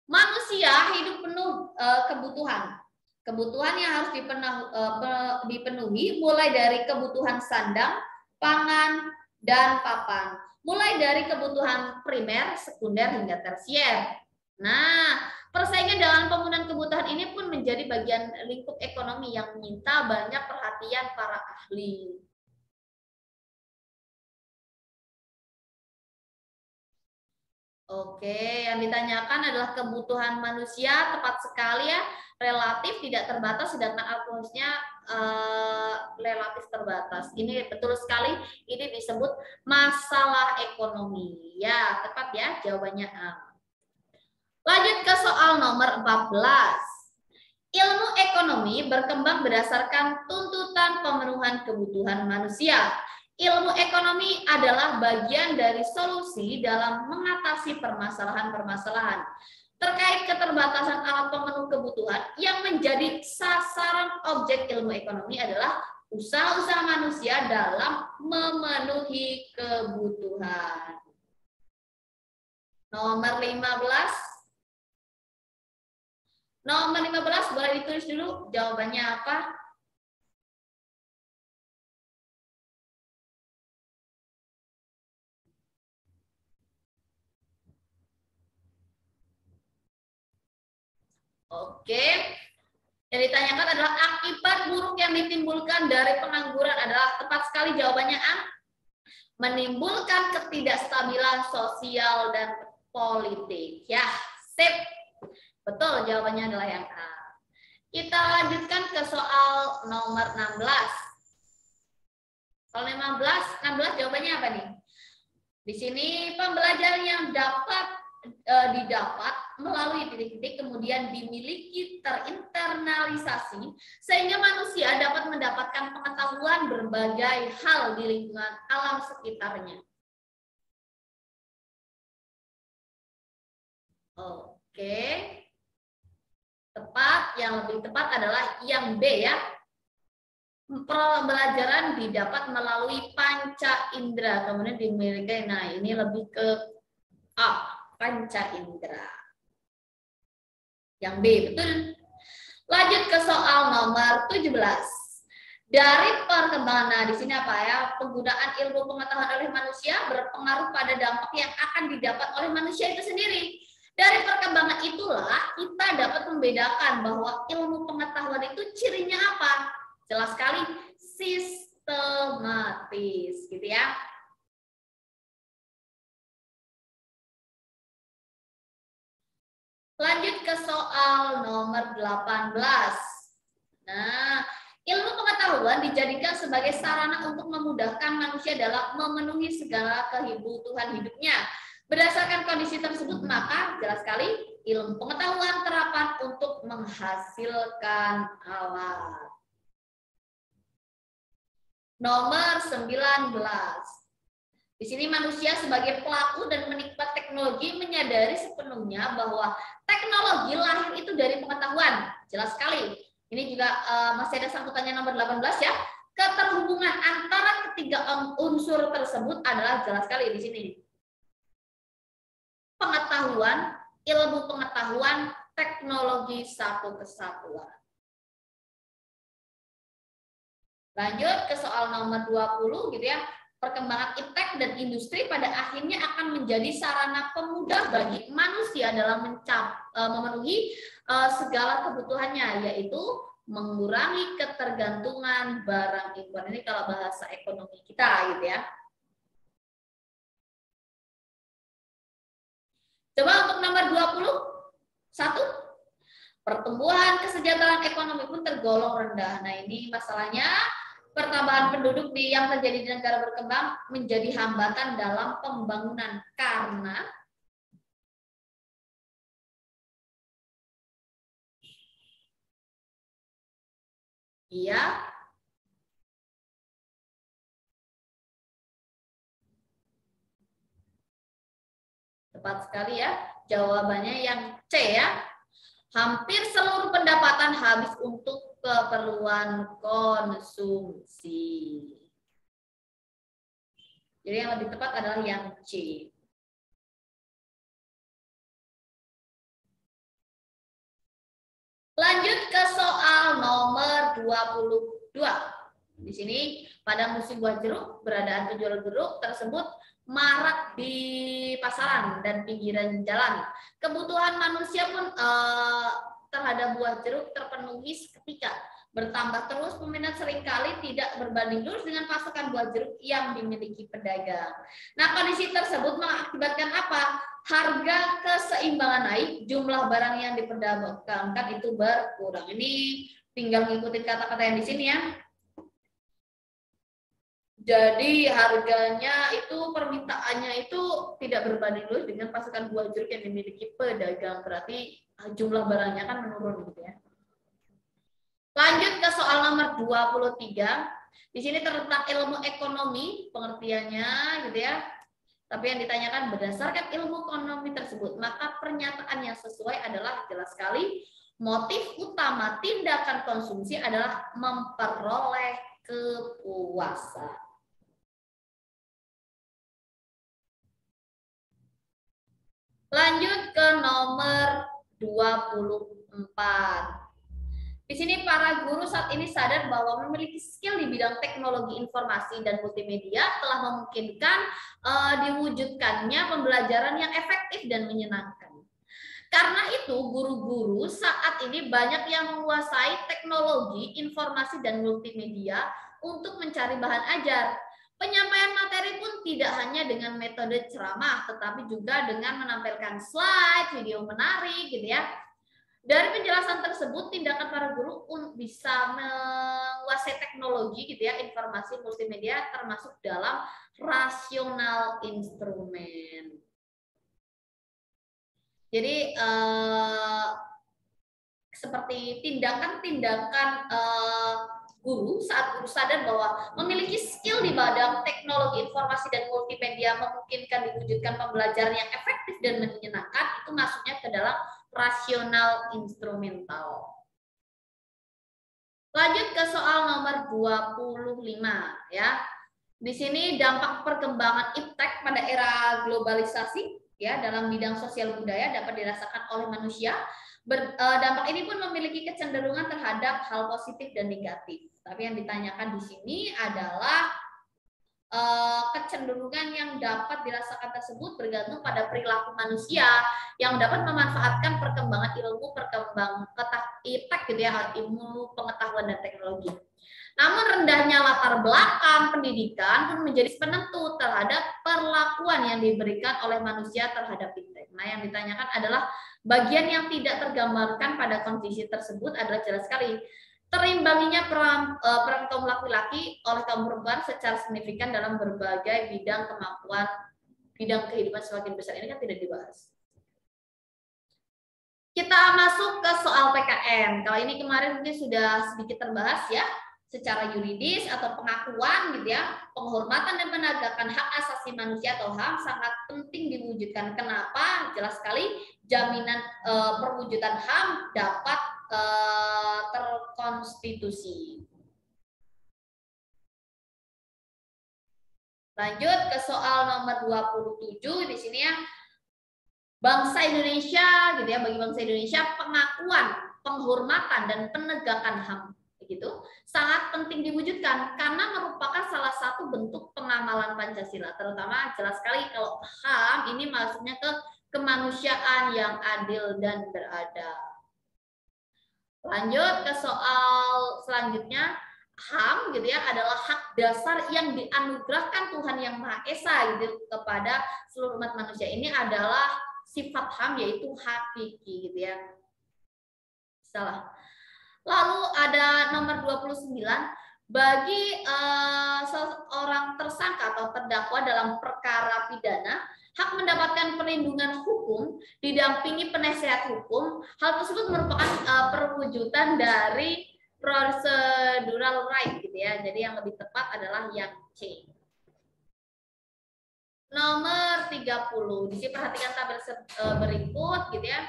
Speaker 1: Manusia hidup penuh kebutuhan. Kebutuhan yang harus dipenuhi mulai dari kebutuhan sandang, pangan, dan papan. Mulai dari kebutuhan primer, sekunder, hingga tersier. Nah, persaingan dalam penggunaan kebutuhan ini pun menjadi bagian lingkup ekonomi yang meminta banyak perhatian para ahli. Oke, yang ditanyakan adalah kebutuhan manusia, tepat sekali ya, relatif tidak terbatas, sedangkan arusnya relatif terbatas. Ini betul sekali, ini disebut masalah ekonomi. Ya, tepat ya, jawabannya A. Lanjut ke soal nomor 14. Ilmu ekonomi berkembang berdasarkan tuntutan pemenuhan kebutuhan manusia. Ilmu ekonomi adalah bagian dari solusi dalam mengatasi permasalahan-permasalahan terkait keterbatasan alat pemenuh kebutuhan. Yang menjadi sasaran objek ilmu ekonomi adalah usaha-usaha manusia dalam memenuhi kebutuhan. Nomor 15. Nomor 15 boleh ditulis dulu jawabannya apa? Oke. Yang ditanyakan adalah akibat buruk yang ditimbulkan dari pengangguran adalah tepat sekali jawabannya A. Menimbulkan ketidakstabilan sosial dan politik. Ya, sip. Betul, jawabannya adalah yang A. Kita lanjutkan ke soal nomor 16. Soal 16 jawabannya apa nih? Di sini pembelajaran yang didapat melalui titik-titik kemudian dimiliki terinternalisasi sehingga manusia dapat mendapatkan pengetahuan berbagai hal di lingkungan alam sekitarnya. Oke. Tepat, yang lebih tepat adalah yang B ya. Pembelajaran didapat melalui panca indera kemudian dimiliki. Nah, ini lebih ke A, panca indera. Yang B betul. Lanjut ke soal nomor 17. Dari perkembangan, nah di sini apa ya? Penggunaan ilmu pengetahuan oleh manusia berpengaruh pada dampak yang akan didapat oleh manusia itu sendiri. Dari perkembangan itulah kita dapat membedakan bahwa ilmu pengetahuan itu cirinya apa? Jelas sekali, sistematis, gitu ya. Lanjut ke soal nomor 18. Nah, ilmu pengetahuan dijadikan sebagai sarana untuk memudahkan manusia dalam memenuhi segala kebutuhan hidupnya. Berdasarkan kondisi tersebut, maka jelas sekali ilmu pengetahuan terapan untuk menghasilkan alat. Nomor 19. Di sini manusia sebagai pelaku dan penikmat teknologi menyadari sepenuhnya bahwa teknologi lahir itu dari pengetahuan. Jelas sekali. Ini juga masih ada sangkutannya nomor 18 ya. Keterhubungan antara ketiga unsur tersebut adalah jelas sekali di sini. Pengetahuan, ilmu pengetahuan, teknologi satu kesatuan. Lanjut ke soal nomor 20 gitu ya. Perkembangan iptek dan industri pada akhirnya akan menjadi sarana pemudah bagi manusia dalam memenuhi segala kebutuhannya, yaitu mengurangi ketergantungan barang impor. Ini kalau bahasa ekonomi kita gitu ya. Coba untuk nomor 21. Pertumbuhan kesejahteraan ekonomi pun tergolong rendah. Nah, ini masalahnya pertambahan penduduk yang terjadi di negara berkembang menjadi hambatan dalam pembangunan karena tepat sekali ya, jawabannya yang C ya. Hampir seluruh pendapatan habis untuk keperluan konsumsi. Jadi yang lebih tepat adalah yang C. Lanjut ke soal nomor 22. Di sini pada musim buah jeruk, beradaan penjual jeruk tersebut marak di pasaran dan pinggiran jalan. Kebutuhan manusia pun terhadap buah jeruk terpenuhi seketika. Bertambah terus, peminat seringkali tidak berbanding lurus dengan pasokan buah jeruk yang dimiliki pedagang. Nah, kondisi tersebut mengakibatkan apa? Harga keseimbangan naik, jumlah barang yang diperdagangkan itu berkurang. Ini tinggal ngikutin kata-kata yang di sini ya. Jadi harganya itu, permintaannya itu tidak berbanding lurus dengan pasokan buah jeruk yang dimiliki pedagang. Berarti jumlah barangnya kan menurun gitu ya. Lanjut ke soal nomor 23. Di sini terletak ilmu ekonomi, pengertiannya gitu ya. Tapi yang ditanyakan berdasarkan ilmu ekonomi tersebut, maka pernyataan yang sesuai adalah jelas sekali motif utama tindakan konsumsi adalah memperoleh kepuasan. Lanjut ke nomor 24. Di sini para guru saat ini sadar bahwa memiliki skill di bidang teknologi informasi dan multimedia telah memungkinkan diwujudkannya pembelajaran yang efektif dan menyenangkan. Karena itu, guru-guru saat ini banyak yang menguasai teknologi informasi dan multimedia untuk mencari bahan ajar. Penyampaian materi pun tidak hanya dengan metode ceramah, tetapi juga dengan menampilkan slide, video menarik, gitu ya. Dari penjelasan tersebut, tindakan para guru bisa menguasai teknologi, gitu ya, informasi multimedia, termasuk dalam rasional instrumen. Jadi seperti tindakan-tindakan guru saat guru sadar bahwa memiliki skill di bidang teknologi informasi dan multimedia memungkinkan diwujudkan pembelajaran yang efektif dan menyenangkan, itu masuknya ke dalam rasional instrumental. Lanjut ke soal nomor 25 ya. Di sini dampak perkembangan iptek pada era globalisasi ya dalam bidang sosial budaya dapat dirasakan oleh manusia. Dampak ini pun memiliki kecenderungan terhadap hal positif dan negatif. Tapi yang ditanyakan di sini adalah kecenderungan yang dapat dirasakan tersebut bergantung pada perilaku manusia yang dapat memanfaatkan perkembangan ilmu, iptek gitu ya, ilmu pengetahuan dan teknologi. Namun rendahnya latar belakang pendidikan pun menjadi penentu terhadap perlakuan yang diberikan oleh manusia terhadap iptek. Nah, yang ditanyakan adalah bagian yang tidak tergambarkan pada kondisi tersebut adalah jelas sekali terimbanginya peran kaum laki-laki oleh kaum perempuan secara signifikan dalam berbagai bidang kemampuan, bidang kehidupan semakin besar. Ini kan tidak dibahas. Kita masuk ke soal PKN. Kalau ini kemarin mungkin sudah sedikit terbahas ya, secara yuridis atau pengakuan gitu ya, penghormatan dan penegakan hak asasi manusia atau HAM sangat penting diwujudkan. Kenapa? Jelas sekali jaminan perwujudan HAM dapat terkonstitusi. Lanjut ke soal nomor 27 di sini ya. Bangsa Indonesia gitu ya, bagi bangsa Indonesia pengakuan, penghormatan dan penegakan HAM gitu sangat penting diwujudkan karena merupakan salah satu bentuk pengamalan Pancasila, terutama jelas sekali kalau HAM ini maksudnya ke kemanusiaan yang adil dan beradab. Lanjut ke soal selanjutnya, HAM gitu ya adalah hak dasar yang dianugerahkan Tuhan Yang Maha Esa gitu kepada seluruh umat manusia. Ini adalah sifat HAM yaitu hakiki gitu ya. Salah. Lalu ada nomor 29, Bagi seorang tersangka atau terdakwa dalam perkara pidana, hak mendapatkan perlindungan hukum didampingi penasehat hukum. Hal tersebut merupakan perwujudan dari procedural right gitu ya. Jadi yang lebih tepat adalah yang C. Nomor 30. Di sini perhatikan tabel berikut gitu ya.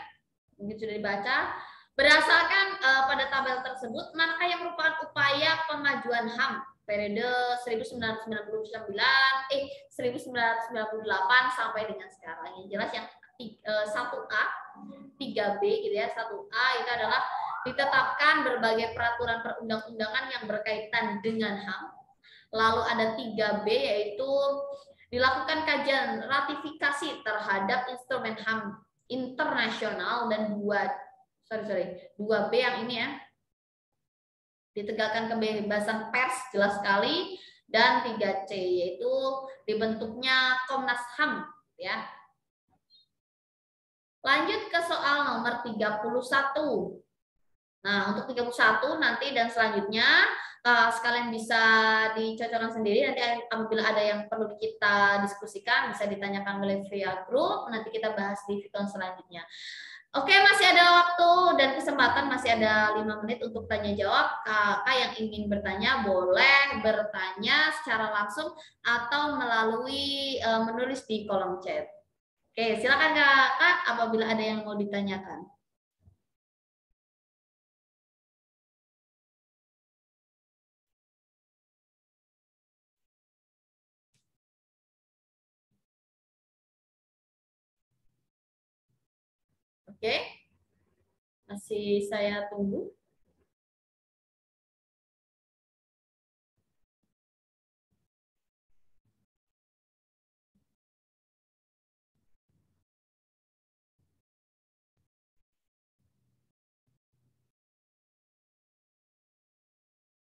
Speaker 1: Mungkin sudah dibaca. Berdasarkan pada tabel tersebut, manakah yang merupakan upaya pemajuan HAM periode 1998 sampai dengan sekarang. Yang jelas yang 1A, 3B gitu ya. 1A itu adalah ditetapkan berbagai peraturan perundang-undangan yang berkaitan dengan HAM. Lalu ada 3B yaitu dilakukan kajian ratifikasi terhadap instrumen HAM internasional, dan 2B yang ini ya, ditegakkan kebebasan pers jelas sekali, dan 3C yaitu dibentuknya Komnas HAM ya. Lanjut ke soal nomor 31. Nah, untuk 31 nanti dan selanjutnya sekalian bisa dicocokkan sendiri. Nanti apabila ada yang perlu kita diskusikan, bisa ditanyakan oleh via grup. Nanti kita bahas di video selanjutnya. Oke, masih ada waktu dan kesempatan, masih ada 5 menit untuk tanya jawab. Kakak yang ingin bertanya boleh bertanya secara langsung atau melalui menulis di kolom chat. Oke, silakan Kakak apabila ada yang mau ditanyakan. Oke, masih saya tunggu.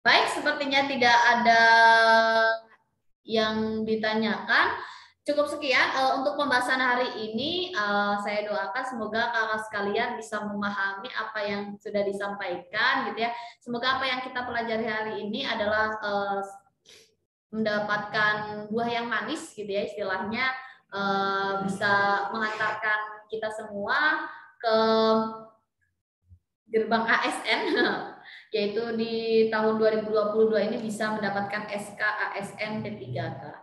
Speaker 1: Baik, sepertinya tidak ada yang ditanyakan. Cukup sekian untuk pembahasan hari ini. Saya doakan semoga kakak sekalian bisa memahami apa yang sudah disampaikan gitu ya. Semoga apa yang kita pelajari hari ini adalah mendapatkan buah yang manis gitu ya, istilahnya bisa mengantarkan kita semua ke gerbang ASN yaitu di tahun 2022 ini bisa mendapatkan SK ASN D3K.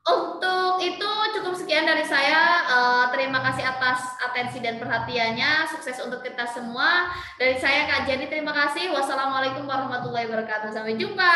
Speaker 1: Untuk itu cukup sekian dari saya. Terima kasih atas atensi dan perhatiannya. Sukses untuk kita semua. Dari saya Kak Jenny, terima kasih. Wassalamualaikum warahmatullahi wabarakatuh. Sampai jumpa.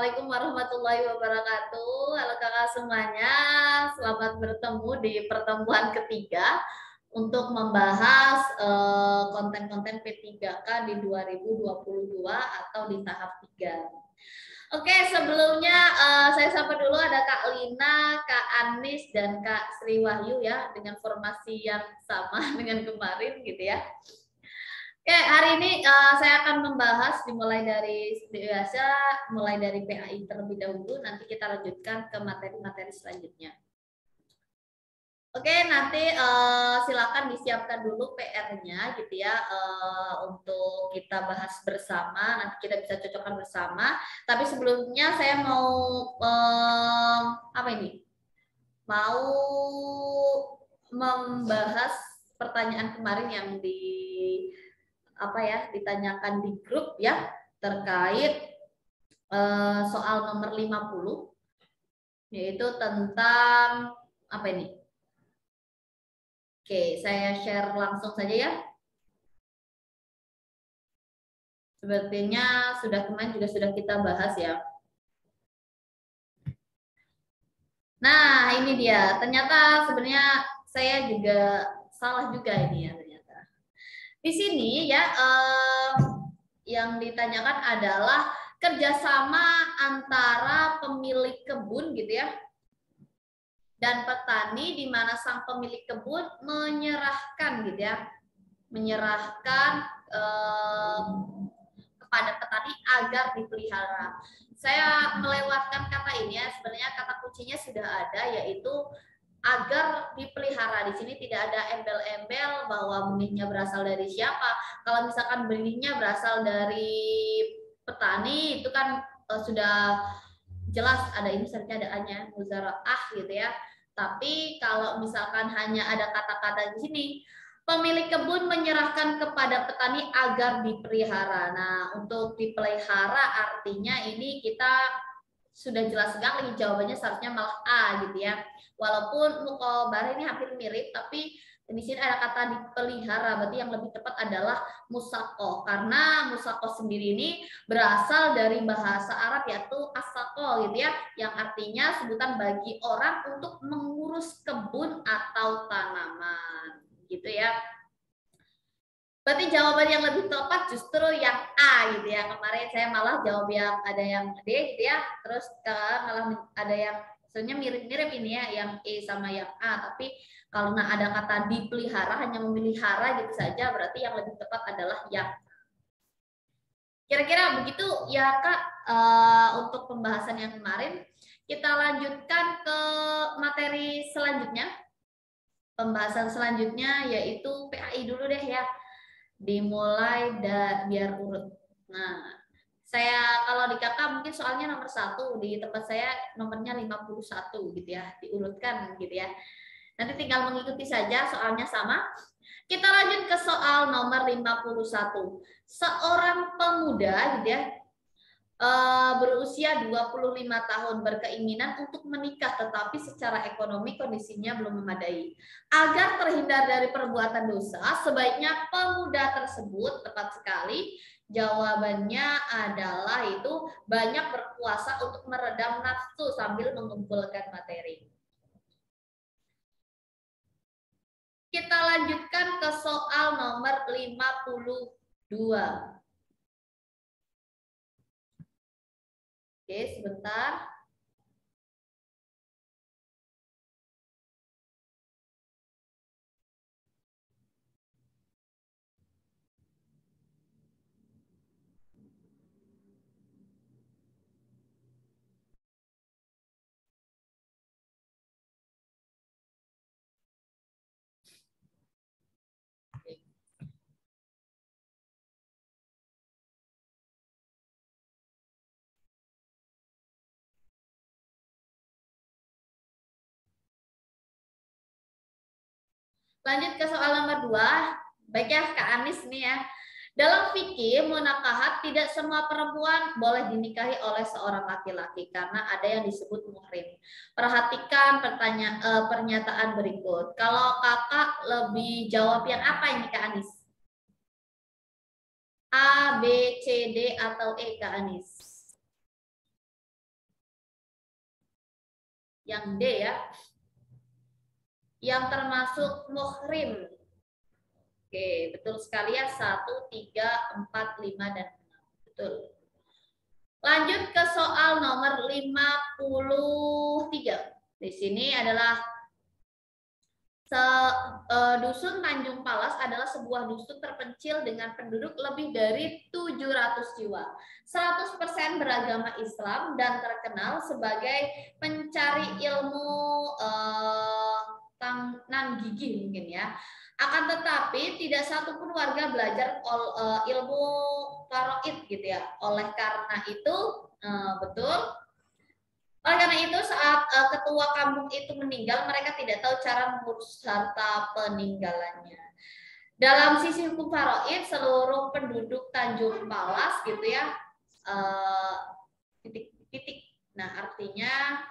Speaker 1: Assalamualaikum warahmatullahi wabarakatuh. Halo kakak semuanya, selamat bertemu di pertemuan ketiga untuk membahas konten-konten P3K di 2022 atau di tahap 3. Oke, sebelumnya saya sapa dulu ada Kak Lina, Kak Anis, dan Kak Sri Wahyu ya, dengan formasi yang sama dengan kemarin gitu ya. Oke, hari ini saya akan membahas dimulai dari biasa, mulai dari PAI terlebih dahulu, nanti kita lanjutkan ke materi-materi selanjutnya. Oke, nanti silakan disiapkan dulu PR-nya gitu ya, untuk kita bahas bersama, nanti kita bisa cocokkan bersama. Tapi sebelumnya saya mau apa ini? Mau membahas pertanyaan kemarin yang ditanyakan di grup ya, terkait soal nomor 50, yaitu tentang apa ini? Oke, saya share langsung saja ya. Sepertinya kemarin juga sudah kita bahas ya. Nah, ini dia. Ternyata sebenarnya saya juga salah juga ini ya ternyata. Di sini ya yang ditanyakan adalah kerjasama antara pemilik kebun gitu ya dan petani, di mana sang pemilik kebun menyerahkan gitu ya, kepada petani agar dipelihara. Saya melewatkan kata ini ya, sebenarnya kata kuncinya sudah ada, yaitu agar dipelihara. Di sini tidak ada embel-embel bahwa benihnya berasal dari siapa. Kalau misalkan benihnya berasal dari petani, itu kan sudah jelas ada ini serta ada A-nya, muzaraah gitu ya. Tapi kalau misalkan hanya ada kata-kata di sini, pemilik kebun menyerahkan kepada petani agar dipelihara. Nah, untuk dipelihara artinya ini kita sudah jelas sekali jawabannya, seharusnya malah A gitu ya. Walaupun mukhobar ini hampir mirip, tapi di sini ada kata dipelihara, berarti yang lebih tepat adalah musako, karena musako sendiri ini berasal dari bahasa Arab yaitu asako gitu ya, yang artinya sebutan bagi orang untuk mengurus kebun atau tanaman gitu ya. Berarti jawaban yang lebih tepat justru yang A gitu ya. Kemarin saya malah jawab yang ada yang D gitu ya. Terus malah ada yang sebenarnya mirip-mirip ini ya, yang E sama yang A. Tapi kalau ada kata dipelihara, hanya memelihara gitu saja, berarti yang lebih tepat adalah yang A. Kira-kira begitu ya Kak, untuk pembahasan yang kemarin. Kita lanjutkan ke materi selanjutnya. Pembahasan selanjutnya yaitu PAI dulu deh ya. Dimulai biar urut. Nah, saya kalau di kakak mungkin soalnya nomor 1, di tempat saya nomornya 51 gitu ya, diurutkan gitu ya. Nanti tinggal mengikuti saja, soalnya sama. Kita lanjut ke soal nomor 51. Seorang pemuda gitu ya, berusia 25 tahun berkeinginan untuk menikah, tetapi secara ekonomi kondisinya belum memadai. Agar terhindar dari perbuatan dosa, sebaiknya pemuda tersebut, tepat sekali, jawabannya adalah itu banyak berpuasa untuk meredam nafsu sambil mengumpulkan materi. Kita lanjutkan ke soal nomor 52. Oke, sebentar. Lanjut ke soal nomor 2. Baik ya Kak Anis nih ya. Dalam fikih munakahat tidak semua perempuan boleh dinikahi oleh seorang laki-laki karena ada yang disebut muhrim. Perhatikan pernyataan berikut. Kalau kakak lebih jawab yang apa ini Kak Anis? A, B, C, D atau E Kak Anis? Yang D ya. Yang termasuk muhrim. Oke, betul sekali ya. 1, 3, 4, 5, dan 6. Betul. Lanjut ke soal nomor 53. Di sini adalah dusun Tanjung Palas adalah sebuah dusun terpencil dengan penduduk lebih dari 700 jiwa. 100% beragama Islam dan terkenal sebagai pencari ilmu tangan gigi mungkin ya. Akan tetapi tidak satupun warga belajar ilmu faraid gitu ya. Oleh karena itu betul. Oleh karena itu saat ketua kampung itu meninggal, mereka tidak tahu cara mengurus harta peninggalannya. Dalam sisi hukum faraid, seluruh penduduk Tanjung Palas gitu ya, titik-titik. Nah, artinya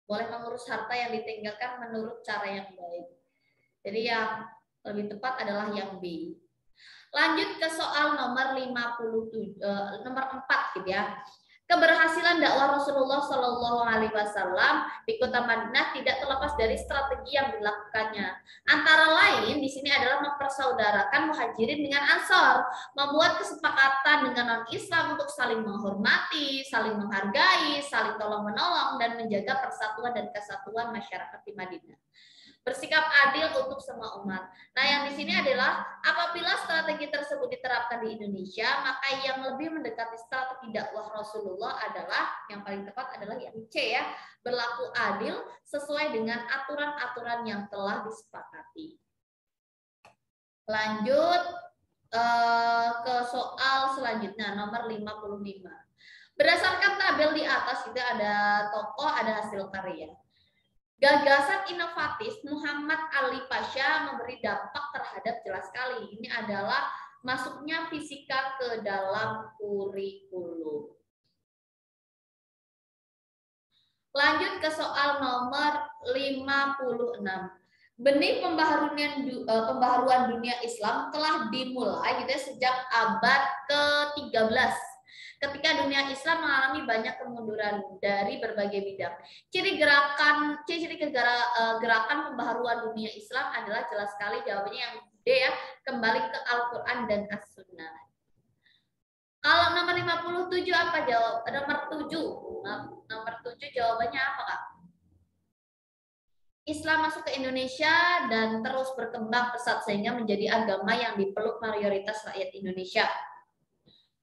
Speaker 1: boleh mengurus harta yang ditinggalkan menurut cara yang baik. Jadi yang lebih tepat adalah yang B. Lanjut ke soal nomor 57, nomor 4 gitu ya. Keberhasilan dakwah Rasulullah Shallallahu Alaihi Wasallam di kota Madinah tidak terlepas dari strategi yang dilakukannya. Antara lain di sini adalah mempersaudarakan muhajirin dengan ansor, membuat kesepakatan dengan non-Islam untuk saling menghormati, saling menghargai, saling tolong menolong, dan menjaga persatuan dan kesatuan masyarakat di Madinah. Bersikap adil untuk semua umat. Nah, yang di sini adalah apabila strategi tersebut diterapkan di Indonesia, maka yang lebih mendekati strategi dakwah Rasulullah adalah yang paling tepat adalah yang C ya, berlaku adil sesuai dengan aturan-aturan yang telah disepakati. Lanjut ke soal selanjutnya nomor 55. Berdasarkan tabel di atas itu ada tokoh, ada hasil karya. Gagasan inovatif Muhammad Ali Pasha memberi dampak terhadap jelas sekali. Ini adalah masuknya fisika ke dalam kurikulum. Lanjut ke soal nomor 56. Benih pembaharuan dunia Islam telah dimulai gitu ya, sejak abad ke-13. Ketika dunia Islam mengalami banyak kemunduran dari berbagai bidang. Ciri gerakan pembaharuan dunia Islam adalah jelas sekali jawabannya yang D ya, kembali ke Al-Qur'an dan As-Sunnah. Kalau nomor 57 apa jawab? Nomor 7. Nomor 7 jawabannya apa, Kak? Islam masuk ke Indonesia dan terus berkembang pesat sehingga menjadi agama yang dipeluk mayoritas rakyat Indonesia.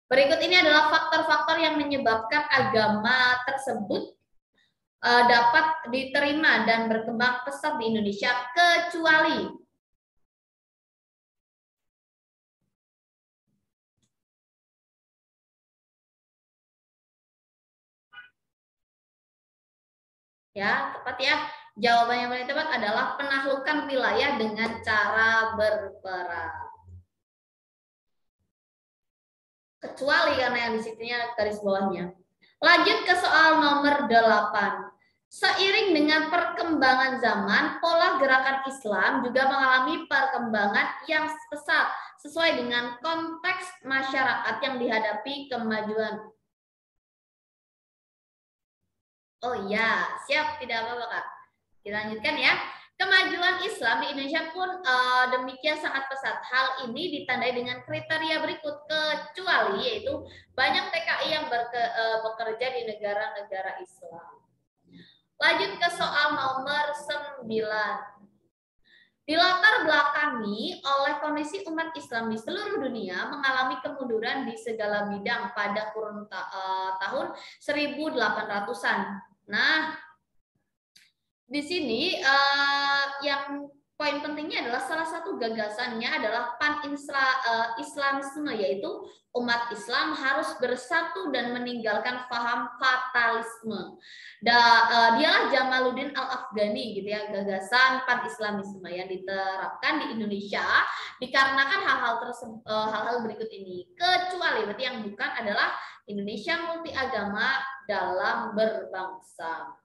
Speaker 1: Berikut ini adalah faktor-faktor yang menyebabkan agama tersebut dapat diterima dan berkembang pesat di Indonesia, kecuali ya, tepat ya. Jawaban yang paling tepat adalah penaklukan wilayah dengan cara berperang. Kecuali karena yang di situnya garis bawahnya. Lanjut ke soal nomor 8. Seiring dengan perkembangan zaman, pola gerakan Islam juga mengalami perkembangan yang pesat sesuai dengan konteks masyarakat yang dihadapi kemajuan. Oh iya, siap, tidak apa-apa Kak. Kita lanjutkan ya. Kemajuan Islam di Indonesia pun demikian sangat pesat. Hal ini ditandai dengan kriteria berikut, kecuali yaitu banyak TKI yang bekerja di negara-negara Islam. Lanjut ke soal nomor 9. Dilatar belakangi oleh kondisi umat Islam di seluruh dunia mengalami kemunduran di segala bidang pada kurun tahun 1800-an. Nah, di sini yang poin pentingnya adalah salah satu gagasannya adalah pan-Islamisme, yaitu umat Islam harus bersatu dan meninggalkan paham fatalisme. Dialah Jamaluddin Al-Afghani gitu ya, gagasan pan-Islamisme yang diterapkan di Indonesia dikarenakan hal-hal berikut ini. Kecuali berarti yang bukan adalah Indonesia multi agama dalam berbangsa.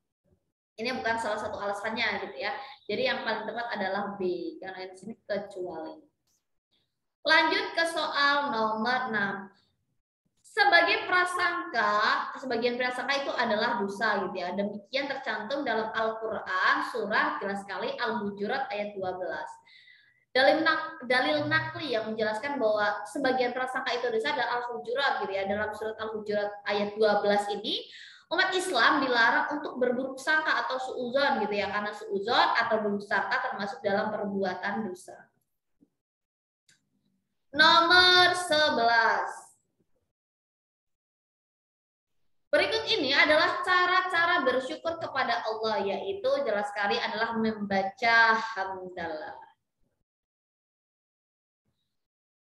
Speaker 1: Ini bukan salah satu alasannya gitu ya. Jadi yang paling tepat adalah B karena di sini kecuali. Lanjut ke soal nomor 6. sebagian prasangka itu adalah dosa gitu ya. Demikian tercantum dalam Al-Qur'an surah jelas sekali Al-Hujurat ayat 12. Dalil nakli yang menjelaskan bahwa sebagian prasangka itu dosa adalah Al-Hujurat gitu ya. Dalam surat Al-Hujurat ayat 12 ini umat Islam dilarang untuk berburuk sangka atau suudzon gitu ya, karena suudzon atau buruk sangka termasuk dalam perbuatan dosa. Nomor 11. Berikut ini adalah cara-cara bersyukur kepada Allah, yaitu jelas sekali adalah membaca hamdalah.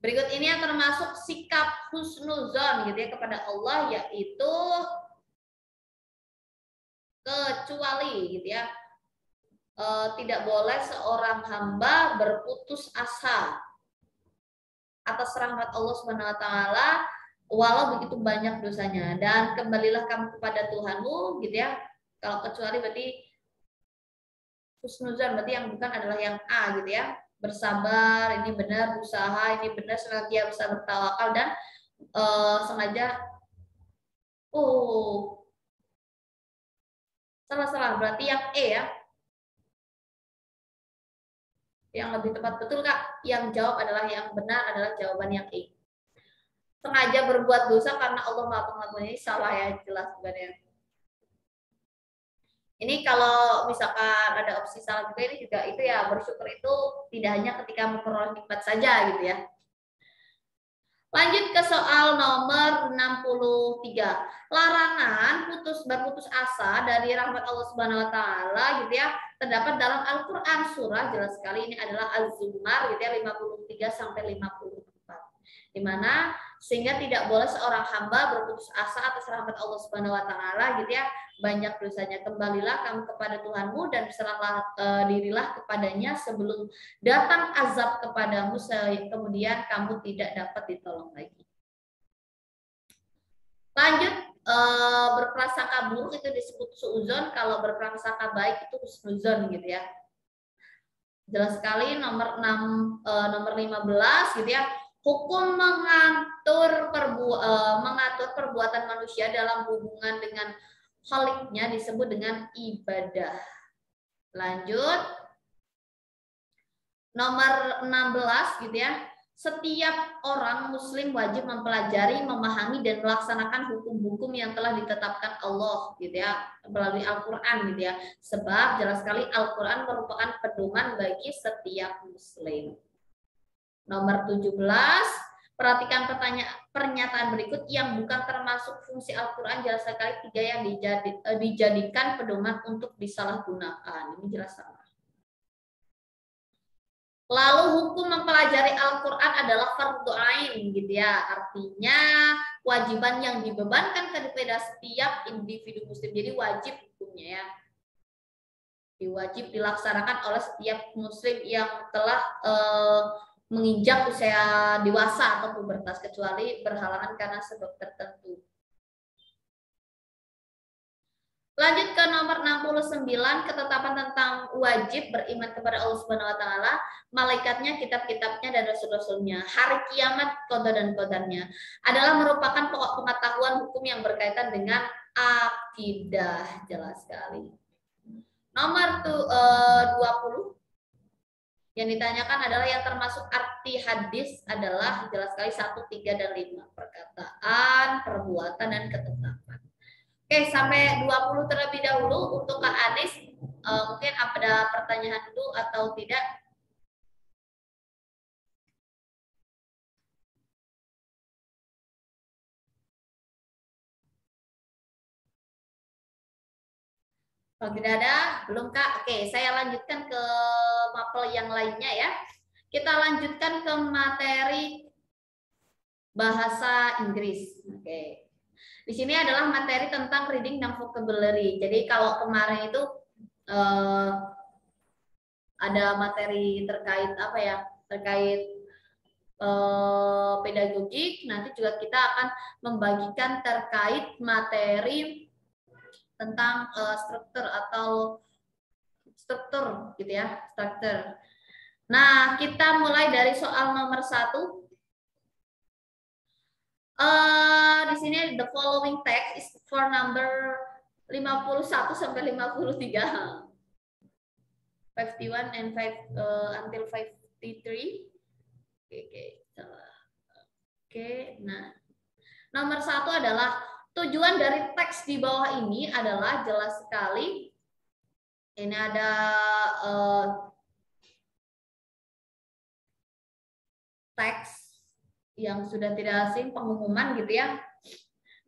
Speaker 1: Berikut ini yang termasuk sikap husnuzon gitu ya kepada Allah, yaitu kecuali gitu ya, tidak boleh seorang hamba berputus asa atas rahmat Allah Subhanahu wa taala walau begitu banyak dosanya, dan kembalilah kamu kepada Tuhanmu gitu ya. Kalau kecuali berarti husnuzan, berarti yang bukan adalah yang A gitu ya. Bersabar, ini benar, usaha, ini benar, senantiasa bertawakal dan sengaja salah berarti yang E ya. Yang lebih tepat, betul Kak. Yang jawab adalah yang benar adalah jawaban yang E. Sengaja berbuat dosa karena Allah Maha Pengampun, ini salah ya, jelas sebenarnya. Ini kalau misalkan ada opsi salah juga, ini juga itu ya, bersyukur itu tidak hanya ketika memperoleh nikmat saja gitu ya. Lanjut ke soal nomor 63. Larangan berputus asa dari rahmat Allah Subhanahu wa taala gitu ya, terdapat dalam Al-Qur'an surah jelas sekali, ini adalah Az-Zumar gitu ya, 53 sampai 54. Di mana sehingga tidak boleh seorang hamba berputus asa atas rahmat Allah Subhanahu wa taala gitu ya, banyak dosanya. Kembalilah kamu kepada Tuhanmu dan berserahlah dirilah kepadanya sebelum datang azab kepadamu, kemudian kamu tidak dapat ditolong lagi. Lanjut, berprasangka buruk itu disebut suudzon, kalau berprasangka baik itu husnuzon gitu ya. Jelas sekali nomor 15 gitu ya. Hukum mengatur perbuatan manusia dalam hubungan dengan khaliknya disebut dengan ibadah. Lanjut. Nomor 16 gitu ya. Setiap orang muslim wajib mempelajari, memahami dan melaksanakan hukum-hukum yang telah ditetapkan Allah gitu ya, melalui Al-Qur'an gitu ya. Sebab jelas sekali Al-Qur'an merupakan pedoman bagi setiap muslim. Nomor 17, perhatikan pernyataan berikut yang bukan termasuk fungsi Al-Qur'an, jelas sekali 3 yang dijadikan pedoman untuk disalahgunakan. Ini jelas salah. Lalu hukum mempelajari Al-Qur'an adalah fardhu ain gitu ya. Artinya kewajiban yang dibebankan kepada setiap individu muslim. Jadi wajib hukumnya ya. Wajib dilaksanakan oleh setiap muslim yang telah menginjak usia dewasa atau pubertas, kecuali berhalangan karena sebab tertentu. Lanjut ke nomor 69, ketetapan tentang wajib beriman kepada Allah Subhanahu wa taala, malaikatnya, kitab-kitabnya dan rasul-rasulnya, hari kiamat, qada dan qadarnya adalah merupakan pokok pengetahuan hukum yang berkaitan dengan akidah, jelas sekali. Nomor 20 yang ditanyakan adalah yang termasuk arti hadis adalah jelas sekali 1, 3 dan 5, perkataan, perbuatan dan ketetapan. Oke, sampai 20 terlebih dahulu untuk Kak Anis. Mungkin ada pertanyaan dulu atau tidak? Kalau tidak ada, belum Kak. Oke, saya lanjutkan ke mapel yang lainnya ya. Kita lanjutkan ke materi bahasa Inggris. Oke. Di sini adalah materi tentang reading dan vocabulary. Jadi kalau kemarin itu ada materi terkait apa ya? Terkait pedagogik. Nanti juga kita akan membagikan terkait materi tentang struktur gitu ya, struktur. Nah, kita mulai dari soal nomor 1. Di sini the following text is for number 51 sampai 53. 51 and 5 until 53. Oke, salah. Oke, nah. Nomor 1 adalah tujuan dari teks di bawah ini adalah jelas sekali. Ini ada teks yang sudah tidak asing, pengumuman gitu ya.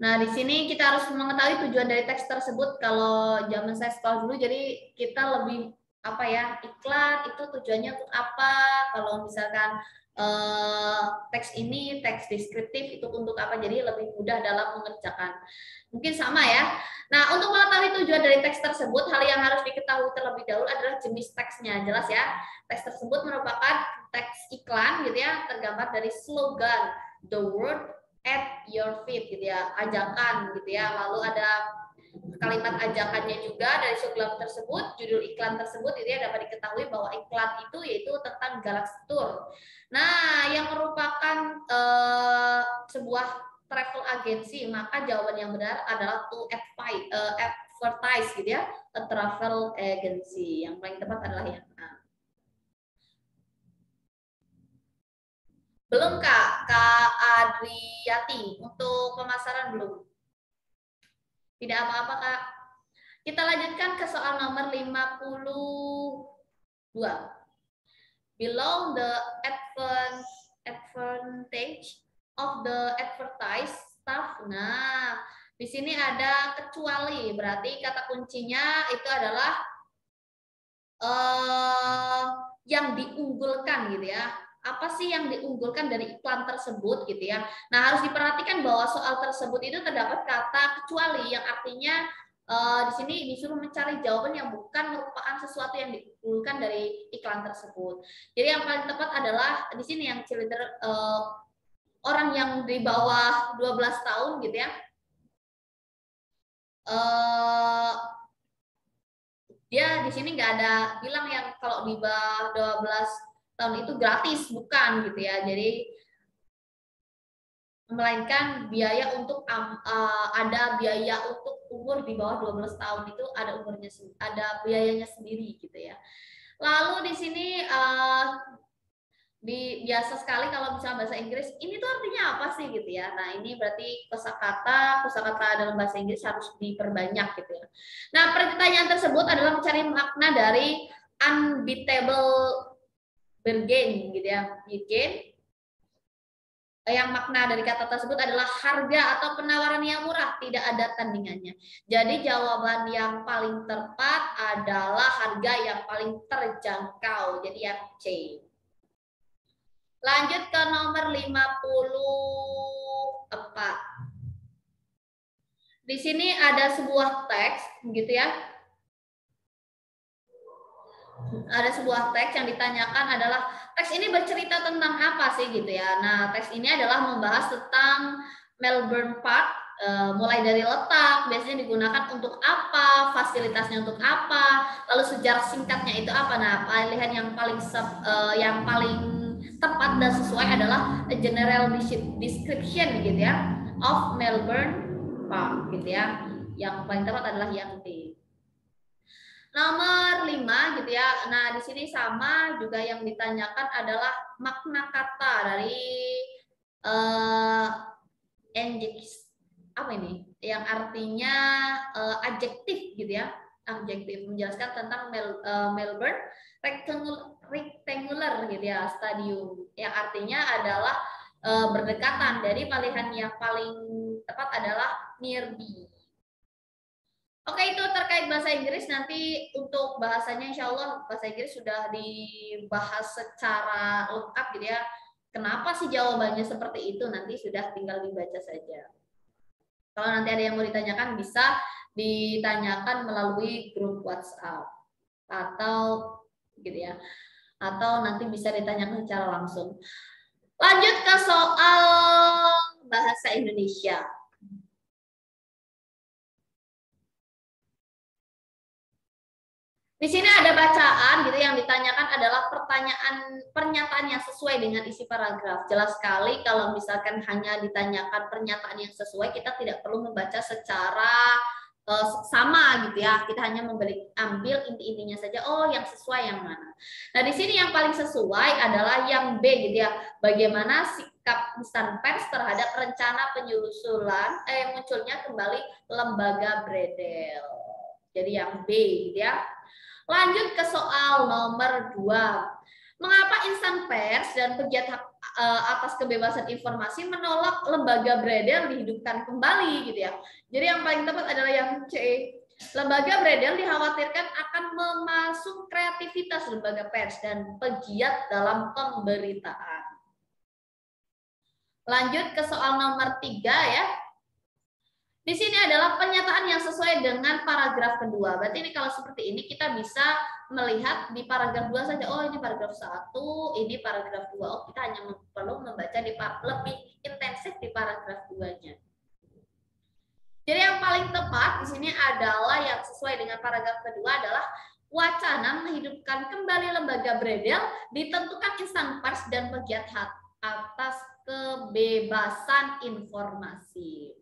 Speaker 1: Nah, di sini kita harus mengetahui tujuan dari teks tersebut. Kalau zaman saya sekolah dulu, jadi kita lebih apa ya, iklan itu tujuannya untuk apa? Kalau misalkan teks ini teks deskriptif itu untuk apa? Jadi lebih mudah dalam mengerjakan. Mungkin sama ya. Nah, untuk mengetahui tujuan dari teks tersebut, hal yang harus diketahui terlebih dahulu adalah jenis teksnya. Jelas ya. Teks tersebut merupakan teks iklan gitu ya, tergambar dari slogan the word at your feet gitu ya, ajakan gitu ya. Lalu ada kalimat ajakannya juga dari slogan tersebut, judul iklan tersebut itu ya dapat diketahui bahwa iklan itu yaitu tentang Galaxy Tour. Nah, yang merupakan sebuah travel agency, maka jawaban yang benar adalah to advertise gitu ya, a travel agency. Yang paling tepat adalah yang A. Belum Kak Adriati, untuk pemasaran belum? Tidak apa-apa Kak. Kita lanjutkan ke soal nomor 52. Below the advantage of the advertised staff. Nah, di sini ada kecuali, berarti kata kuncinya itu adalah yang diunggulkan gitu ya. Apa sih yang diunggulkan dari iklan tersebut gitu ya. Nah, harus diperhatikan bahwa soal tersebut itu terdapat kata kecuali yang artinya di sini disuruh mencari jawaban yang bukan merupakan sesuatu yang diunggulkan dari iklan tersebut. Jadi yang paling tepat adalah di sini yang children, orang yang di bawah 12 tahun gitu ya. Dia di sini nggak ada bilang yang kalau di bawah 12 tahun itu gratis, bukan gitu ya. Jadi melainkan biaya untuk ada biaya untuk umur di bawah 12 tahun itu ada umurnya, ada biayanya sendiri gitu ya. Lalu di sini biasa sekali kalau misalnya bahasa Inggris ini tuh artinya apa sih gitu ya. Nah, ini berarti kosakata dalam bahasa Inggris harus diperbanyak gitu ya. Nah, pertanyaan tersebut adalah mencari makna dari unbeatable bargain gitu ya. Bargain yang makna dari kata tersebut adalah harga atau penawaran yang murah, tidak ada tandingannya. Jadi jawaban yang paling tepat adalah harga yang paling terjangkau. Jadi yang C. Lanjut ke nomor 54. Di sini ada sebuah teks gitu ya. Ada sebuah teks yang ditanyakan adalah teks ini bercerita tentang apa sih gitu ya. Nah, teks ini adalah membahas tentang Melbourne Park, mulai dari letak, biasanya digunakan untuk apa, fasilitasnya untuk apa, lalu sejarah singkatnya itu apa. Nah, pilihan yang paling tepat dan sesuai adalah a general description gitu ya of Melbourne Park gitu ya. Yang paling tepat adalah yang D. Nomor 5 gitu ya. Nah, di sini sama juga yang ditanyakan adalah makna kata dari apa ini? Yang artinya adjektif gitu ya. Adjektif menjelaskan tentang Melbourne rectangular gitu ya, stadium. Yang artinya adalah berdekatan. Dari pilihan yang paling tepat adalah nearby. Oke, itu terkait bahasa Inggris. Nanti untuk bahasanya insya Allah bahasa Inggris sudah dibahas secara lengkap gitu ya. Kenapa sih jawabannya seperti itu, nanti sudah tinggal dibaca saja. Kalau nanti ada yang mau ditanyakan bisa ditanyakan melalui grup WhatsApp atau gitu ya. Atau nanti bisa ditanyakan secara langsung. Lanjut ke soal bahasa Indonesia. Di sini ada bacaan gitu yang ditanyakan adalah pernyataan yang sesuai dengan isi paragraf. Jelas sekali kalau misalkan hanya ditanyakan pernyataan yang sesuai, kita tidak perlu membaca secara sama gitu ya. Kita hanya ambil inti-intinya saja. Oh, yang sesuai yang mana. Nah, di sini yang paling sesuai adalah yang B gitu ya. Bagaimana sikap insan pers terhadap rencana penyusulan munculnya kembali lembaga Bredel. Jadi yang B gitu ya. Lanjut ke soal nomor 2. Mengapa insan pers dan pegiat hak atas kebebasan informasi menolak lembaga Bredel dihidupkan kembali gitu ya. Jadi yang paling tepat adalah yang C. Lembaga Bredel dikhawatirkan akan memasuk kreativitas lembaga pers dan pegiat dalam pemberitaan. Lanjut ke soal nomor 3 ya. Di sini adalah pernyataan yang sesuai dengan paragraf kedua. Berarti ini kalau seperti ini kita bisa melihat di paragraf 2 saja. Oh, ini paragraf 1, ini paragraf 2. Oh, kita hanya perlu membaca di lebih intensif di paragraf 2-nya. Jadi yang paling tepat di sini adalah yang sesuai dengan paragraf kedua adalah wacana menghidupkan kembali lembaga Bredel ditentukan insan pers dan pegiat hak atas kebebasan informasi.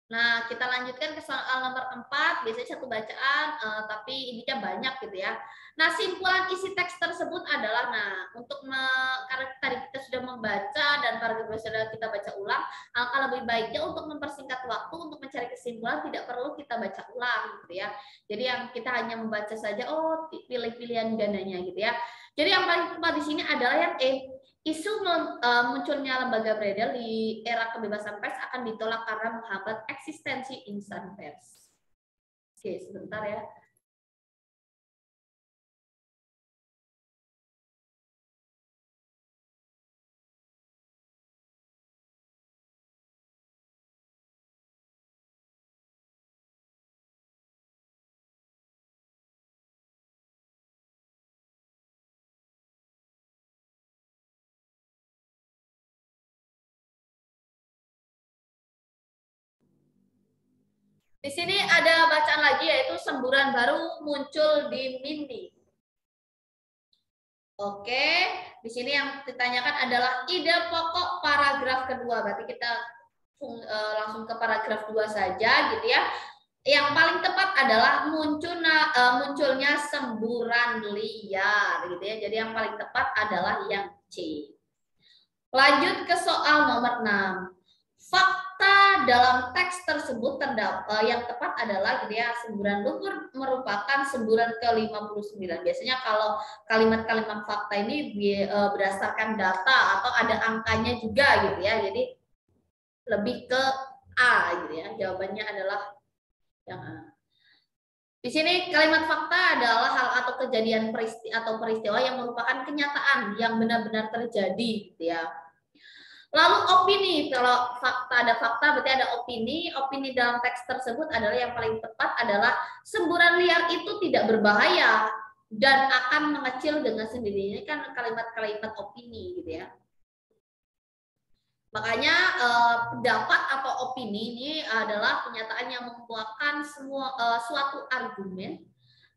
Speaker 1: Nah, kita lanjutkan ke soal nomor 4. Biasanya satu bacaan, tapi ininya banyak gitu ya. Nah, simpulan isi teks tersebut adalah, karena tadi kita sudah membaca dan paragraf sudah kita baca ulang, alangkah lebih baiknya untuk mempersingkat waktu untuk mencari kesimpulan tidak perlu kita baca ulang gitu ya. Jadi yang kita hanya membaca saja, oh pilih pilihan gandanya gitu ya. Jadi yang paling tepat di sini adalah yang E. Isu munculnya lembaga Bredel di era kebebasan pers akan ditolak karena menghambat eksistensi insan pers. Oke, sebentar ya. Di sini ada bacaan lagi yaitu semburan baru muncul di Mindi. Oke, di sini yang ditanyakan adalah ide pokok paragraf kedua. Berarti kita langsung ke paragraf 2 saja gitu ya. Yang paling tepat adalah munculnya semburan liar gitu ya. Jadi yang paling tepat adalah yang C. Lanjut ke soal nomor 6. Fakta dalam teks tersebut yang tepat adalah gitu ya, semburan luhur merupakan semburan ke-59. Biasanya kalau kalimat-kalimat fakta ini berdasarkan data atau ada angkanya juga gitu ya. Jadi lebih ke A gitu ya. Jawabannya adalah yang A. Di sini kalimat fakta adalah hal atau kejadian peristiwa yang merupakan kenyataan yang benar-benar terjadi gitu ya. Lalu opini, kalau ada fakta berarti ada opini. Opini dalam teks tersebut adalah yang paling tepat adalah semburan liar itu tidak berbahaya dan akan mengecil dengan sendirinya. Ini kan kalimat-kalimat opini gitu ya. Makanya pendapat atau opini ini adalah pernyataan yang mengemukakan suatu argumen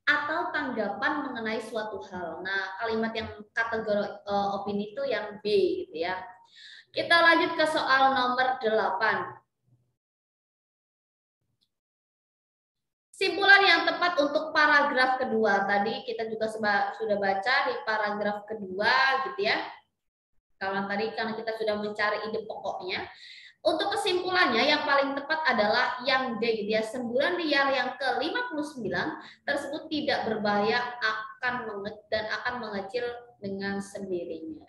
Speaker 1: atau tanggapan mengenai suatu hal. Nah, kalimat yang kategori opini itu yang B gitu ya. Kita lanjut ke soal nomor 8. Simpulan yang tepat untuk paragraf kedua. Tadi kita juga sudah baca di paragraf kedua gitu ya. Karena kita sudah mencari ide pokoknya. Untuk kesimpulannya yang paling tepat adalah yang D gitu ya. Semburan liar yang ke-59 tersebut tidak berbahaya dan akan mengecil dengan sendirinya.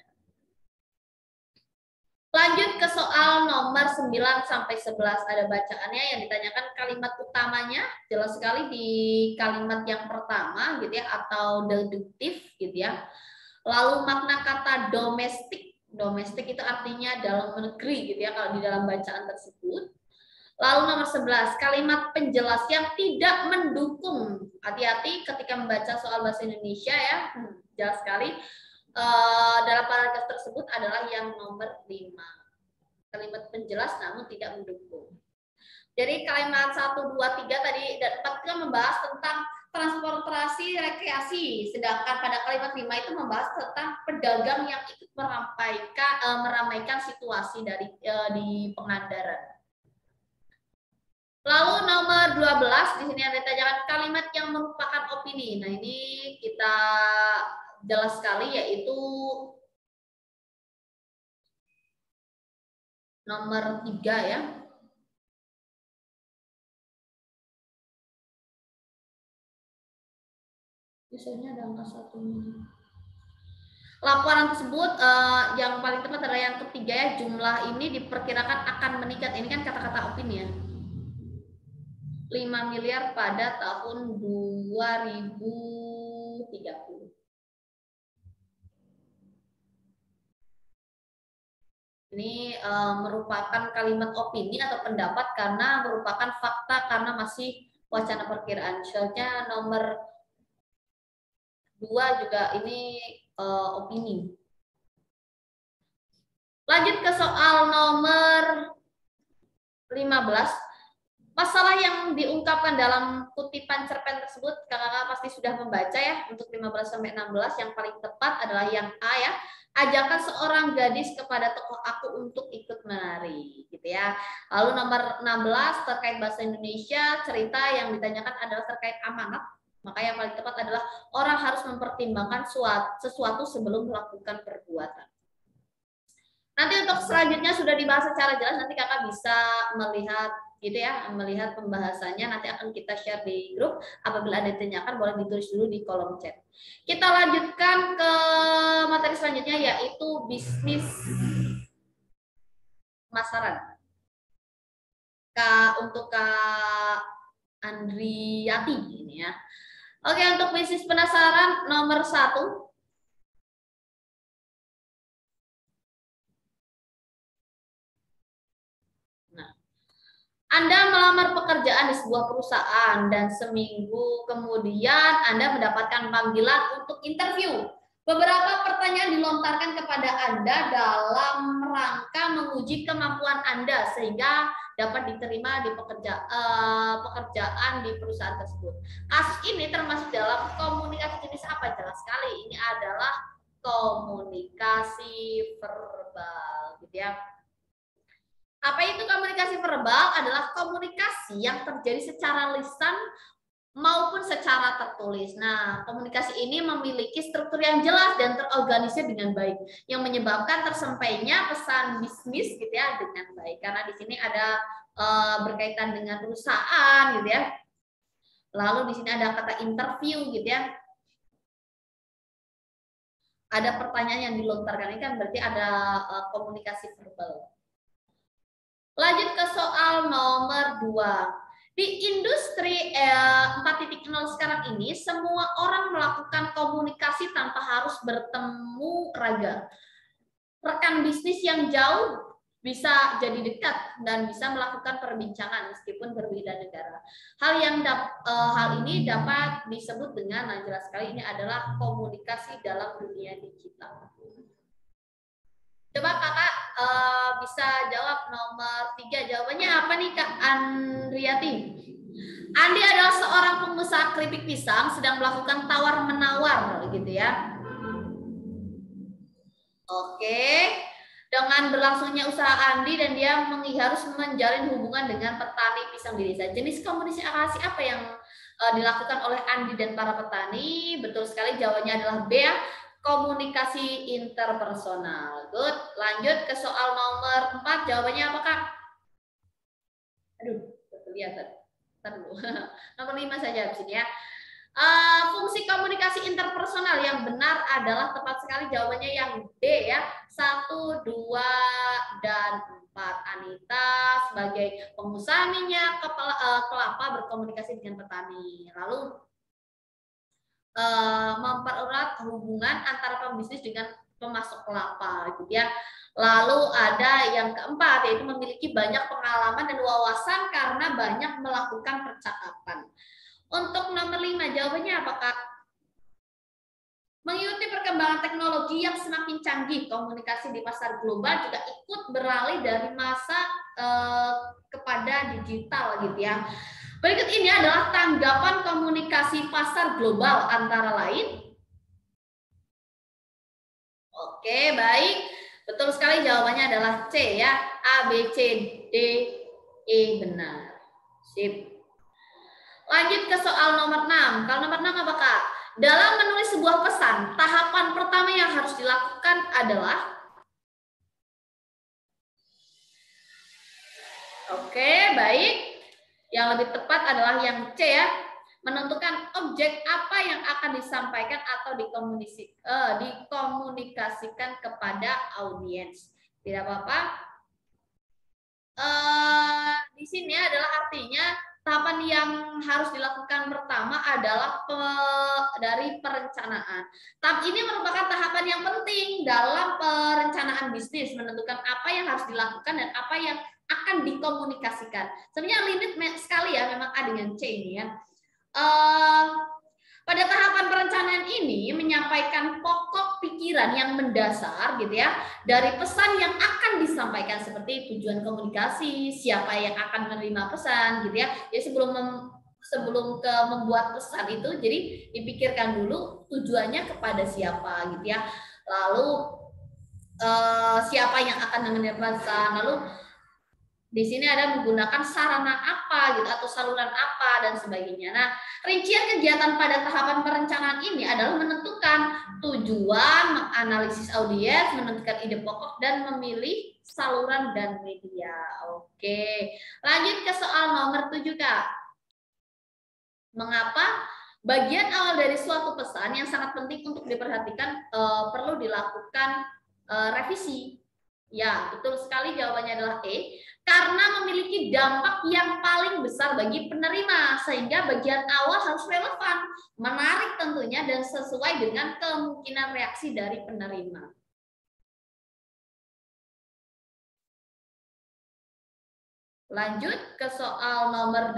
Speaker 1: Lanjut ke soal nomor 9 sampai 11, ada bacaannya yang ditanyakan kalimat utamanya jelas sekali di kalimat yang pertama gitu ya, atau deduktif gitu ya. Lalu makna kata domestik itu artinya dalam negeri gitu ya kalau di dalam bacaan tersebut. Lalu nomor 11, kalimat penjelas yang tidak mendukung. Hati-hati ketika membaca soal bahasa Indonesia ya, jelas sekali. Dalam paragraf tersebut adalah yang nomor 5. Kalimat penjelas namun tidak mendukung. Jadi kalimat 1, 2, 3 tadi dan 4 itu membahas tentang transportasi rekreasi, sedangkan pada kalimat 5 itu membahas tentang pedagang yang ikut meramaikan situasi di Pangandaran. Lalu nomor 12 di sini ada ditanyakan kalimat yang merupakan opini. Nah, ini kita jelas sekali yaitu nomor 3 ya. Biasanya ada angka 1. Laporan tersebut yang paling tepat adalah yang ketiga ya, jumlah ini diperkirakan akan meningkat. Ini kan kata-kata opini ya. 5 miliar pada tahun 2030. Ini merupakan kalimat opini atau pendapat karena merupakan fakta karena masih wacana perkiraan. Soalnya nomor 2 juga ini opini. Lanjut ke soal nomor 15. Masalah yang diungkapkan dalam kutipan cerpen tersebut, kakak-kakak pasti sudah membaca ya. Untuk 15-16 yang paling tepat adalah yang A ya. Ajakan seorang gadis kepada tokoh aku untuk ikut menari, gitu ya. Lalu nomor 16 terkait bahasa Indonesia, cerita yang ditanyakan adalah terkait amanat. Maka yang paling tepat adalah orang harus mempertimbangkan sesuatu sebelum melakukan perbuatan. Nanti untuk selanjutnya sudah dibahas secara jelas, nanti kakak bisa melihat gitu ya, melihat pembahasannya nanti akan kita share di grup. Apabila ada ditanyakan boleh ditulis dulu di kolom chat. Kita lanjutkan ke materi selanjutnya yaitu bisnis pemasaran. Untuk Kak Andriati ini ya. Oke, untuk bisnis penasaran nomor 1. Anda melamar pekerjaan di sebuah perusahaan dan seminggu kemudian Anda mendapatkan panggilan untuk interview. Beberapa pertanyaan dilontarkan kepada Anda dalam rangka menguji kemampuan Anda sehingga dapat diterima di pekerjaan di perusahaan tersebut. Kasus ini termasuk dalam komunikasi jenis apa? Jelas sekali ini adalah komunikasi verbal, gitu ya. Apa itu komunikasi verbal? Adalah komunikasi yang terjadi secara lisan maupun secara tertulis. Nah, komunikasi ini memiliki struktur yang jelas dan terorganisir dengan baik, yang menyebabkan tersampainya pesan bisnis gitu ya dengan baik. Karena di sini ada berkaitan dengan perusahaan gitu ya. Lalu di sini ada kata interview gitu ya. Ada pertanyaan yang dilontarkan, ini kan berarti ada komunikasi verbal. Lanjut ke soal nomor 2. Di industri 4.0 sekarang ini, semua orang melakukan komunikasi tanpa harus bertemu raga. Rekan bisnis yang jauh bisa jadi dekat dan bisa melakukan perbincangan meskipun berbeda negara. Hal ini dapat disebut dengan, nah jelas sekali ini adalah komunikasi dalam dunia digital. Coba kakak bisa jawab nomor 3. Jawabannya apa nih Kak Andriati? Andi adalah seorang pengusaha keripik pisang sedang melakukan tawar-menawar gitu ya. Oke. Dengan berlangsungnya usaha Andi dan dia harus menjalin hubungan dengan petani pisang di desa. Jenis komunikasi apa yang dilakukan oleh Andi dan para petani? Betul sekali, jawabannya adalah B ya. Komunikasi interpersonal. Good. Lanjut ke soal nomor 4. Jawabannya apa, Kak? Aduh, kelihatan. Ntar dulu. Nomor 5 saja di sini ya. Fungsi komunikasi interpersonal yang benar adalah tepat sekali jawabannya yang D ya. 1, 2, dan 4. Anita sebagai pengusaha minyak kelapa berkomunikasi dengan petani. Lalu mempererat hubungan antara pembisnis dengan pemasok kelapa gitu ya. Lalu ada yang keempat yaitu memiliki banyak pengalaman dan wawasan karena banyak melakukan percakapan. Untuk nomor 5 jawabannya apa Kak? Mengikuti perkembangan teknologi yang semakin canggih, komunikasi di pasar global juga ikut beralih dari masa kepada digital gitu ya. Berikut ini adalah tanggapan komunikasi pasar global antara lain. Oke, baik. Betul sekali, jawabannya adalah C ya. A, B, C, D, E benar. Sip. Lanjut ke soal nomor 6. Kalau nomor 6 apa, Kak? Dalam menulis sebuah pesan, tahapan pertama yang harus dilakukan adalah Oke, baik. Yang lebih tepat adalah yang C ya. Menentukan objek apa yang akan disampaikan atau dikomunikasikan kepada audiens. Tidak apa-apa. Di sini adalah artinya tahapan yang harus dilakukan pertama adalah dari perencanaan. Tahap ini merupakan tahapan yang penting dalam perencanaan bisnis, menentukan apa yang harus dilakukan dan apa yang akan dikomunikasikan. Sebenarnya limit sekali ya memang A dengan C ini ya. Pada tahapan perencanaan ini menyampaikan pokok pikiran yang mendasar gitu ya dari pesan yang akan disampaikan seperti tujuan komunikasi, siapa yang akan menerima pesan gitu ya. Jadi sebelum membuat pesan itu jadi dipikirkan dulu tujuannya kepada siapa gitu ya. Lalu siapa yang akan menerima pesan, lalu di sini ada menggunakan sarana apa gitu atau saluran apa dan sebagainya. Nah, rincian kegiatan pada tahapan perencanaan ini adalah menentukan tujuan, menganalisis audiens, menentukan ide pokok dan memilih saluran dan media. Oke. Lanjut ke soal nomor 7, Kak. Mengapa bagian awal dari suatu pesan yang sangat penting untuk diperhatikan perlu dilakukan revisi? Ya, betul sekali, jawabannya adalah E. Karena memiliki dampak yang paling besar bagi penerima, sehingga bagian awal harus relevan, menarik tentunya, dan sesuai dengan kemungkinan reaksi dari penerima. Lanjut ke soal nomor 8.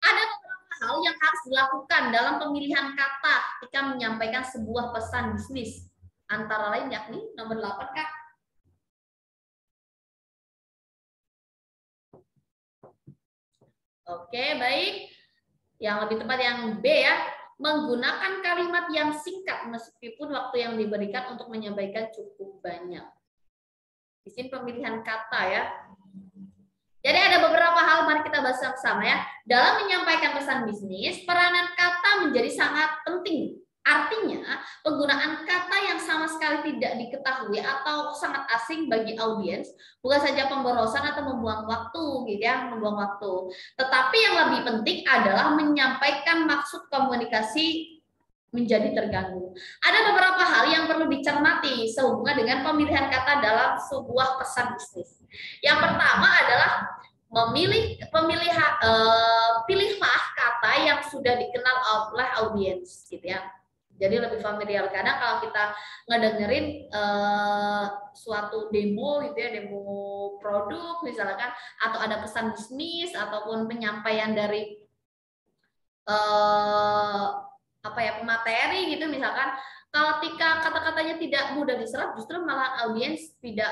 Speaker 1: Ada beberapa hal yang harus dilakukan dalam pemilihan kata ketika menyampaikan sebuah pesan bisnis. Antara lain yakni nomor 8, Kak. Oke, baik. Yang lebih tepat yang B ya. Menggunakan kalimat yang singkat meskipun waktu yang diberikan untuk menyampaikan cukup banyak. Di sini pemilihan kata ya. Jadi ada beberapa hal, mari kita bahas sama-sama ya. Dalam menyampaikan pesan bisnis, peranan kata menjadi sangat penting. Artinya, penggunaan kata yang sama sekali tidak diketahui atau sangat asing bagi audiens bukan saja pemborosan atau membuang waktu, gitu ya, membuang waktu. Tetapi yang lebih penting adalah menyampaikan maksud komunikasi menjadi terganggu. Ada beberapa hal yang perlu dicermati sehubungan dengan pemilihan kata dalam sebuah pesan bisnis. Yang pertama adalah pilihlah kata yang sudah dikenal oleh audiens, gitu ya. Jadi lebih familiar. Kadang kalau kita ngedengerin suatu demo gitu ya, demo produk misalkan, atau ada pesan bisnis ataupun penyampaian dari pemateri gitu misalkan, kalau ketika kata-katanya tidak mudah diserap, justru malah audiens tidak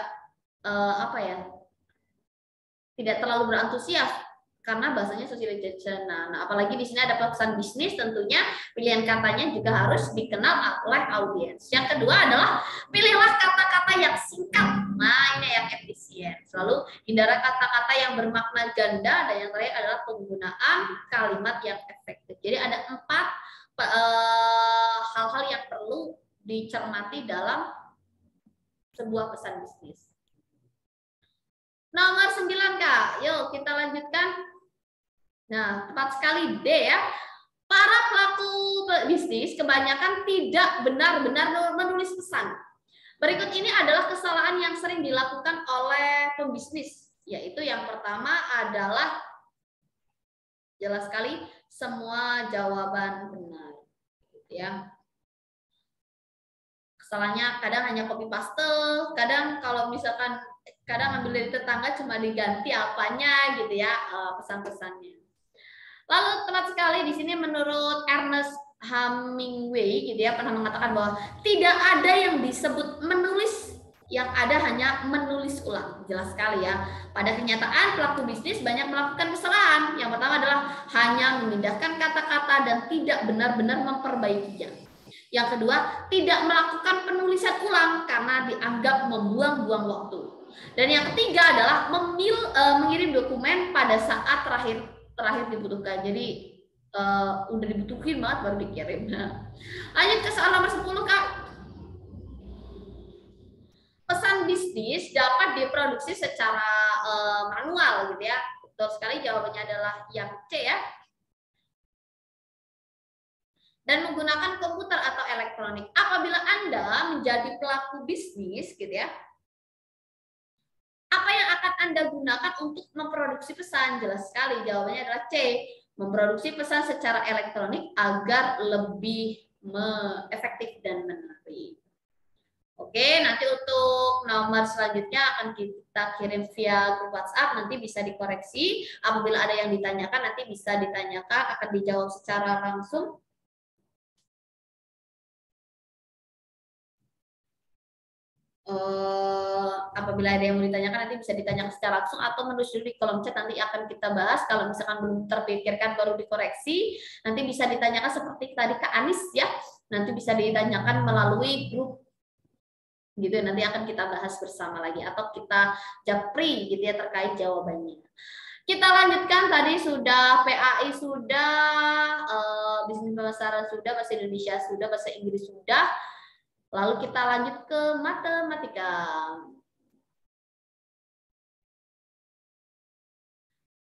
Speaker 1: tidak terlalu berantusias karena bahasanya socialization. Nah, apalagi di sini ada pesan bisnis, tentunya pilihan katanya juga harus dikenal oleh audiens. Yang kedua adalah pilihlah kata-kata yang singkat. Nah, ini yang efisien. Selalu hindari kata-kata yang bermakna ganda, dan yang terakhir adalah penggunaan kalimat yang efektif. Jadi ada 4 hal-hal yang perlu dicermati dalam sebuah pesan bisnis. Nomor 9, Kak. Yuk kita lanjutkan. Nah, tepat sekali D ya. Para pelaku bisnis kebanyakan tidak benar-benar menulis pesan. Berikut ini adalah kesalahan yang sering dilakukan oleh pembisnis. Yaitu yang pertama adalah jelas sekali semua jawaban benar. Ya. Kesalahannya kadang hanya copy paste, kadang kalau misalkan ambil dari tetangga cuma diganti apanya gitu ya, pesan-pesannya. Lalu tepat sekali di sini menurut Ernest Hemingway gitu ya, pernah mengatakan bahwa tidak ada yang disebut menulis yang ada hanya menulis ulang. Jelas sekali ya. Pada kenyataan pelaku bisnis banyak melakukan kesalahan. Yang pertama adalah hanya memindahkan kata-kata dan tidak benar-benar memperbaikinya. Yang kedua, tidak melakukan penulisan ulang karena dianggap membuang-buang waktu. Dan yang ketiga adalah mengirim dokumen pada saat terakhir dibutuhkan. Jadi udah dibutuhin banget baru dikirim. Nah, lanjut ke soal nomor 10, Kak. Pesan bisnis dapat diproduksi secara manual gitu ya. Betul sekali, jawabannya adalah yang C ya. Dan menggunakan komputer atau elektronik. Apabila Anda menjadi pelaku bisnis gitu ya, apa yang akan Anda gunakan untuk memproduksi pesan? Jelas sekali, jawabannya adalah C. Memproduksi pesan secara elektronik agar lebih efektif dan menarik. Oke, nanti untuk nomor selanjutnya akan kita kirim via grup WhatsApp, nanti bisa dikoreksi. Apabila ada yang ditanyakan, nanti bisa ditanyakan, akan dijawab secara langsung. Apabila ada yang mau ditanyakan, nanti bisa ditanyakan secara langsung atau menulis dulu di kolom chat, nanti akan kita bahas. Kalau misalkan belum terpikirkan baru dikoreksi, nanti bisa ditanyakan seperti tadi Kak Anis ya, nanti bisa ditanyakan melalui grup gitu, nanti akan kita bahas bersama lagi atau kita japri gitu ya terkait jawabannya. Kita lanjutkan, tadi sudah PAI sudah, bisnis pemasaran sudah, bahasa Indonesia sudah, bahasa Inggris sudah. Lalu kita lanjut ke matematika.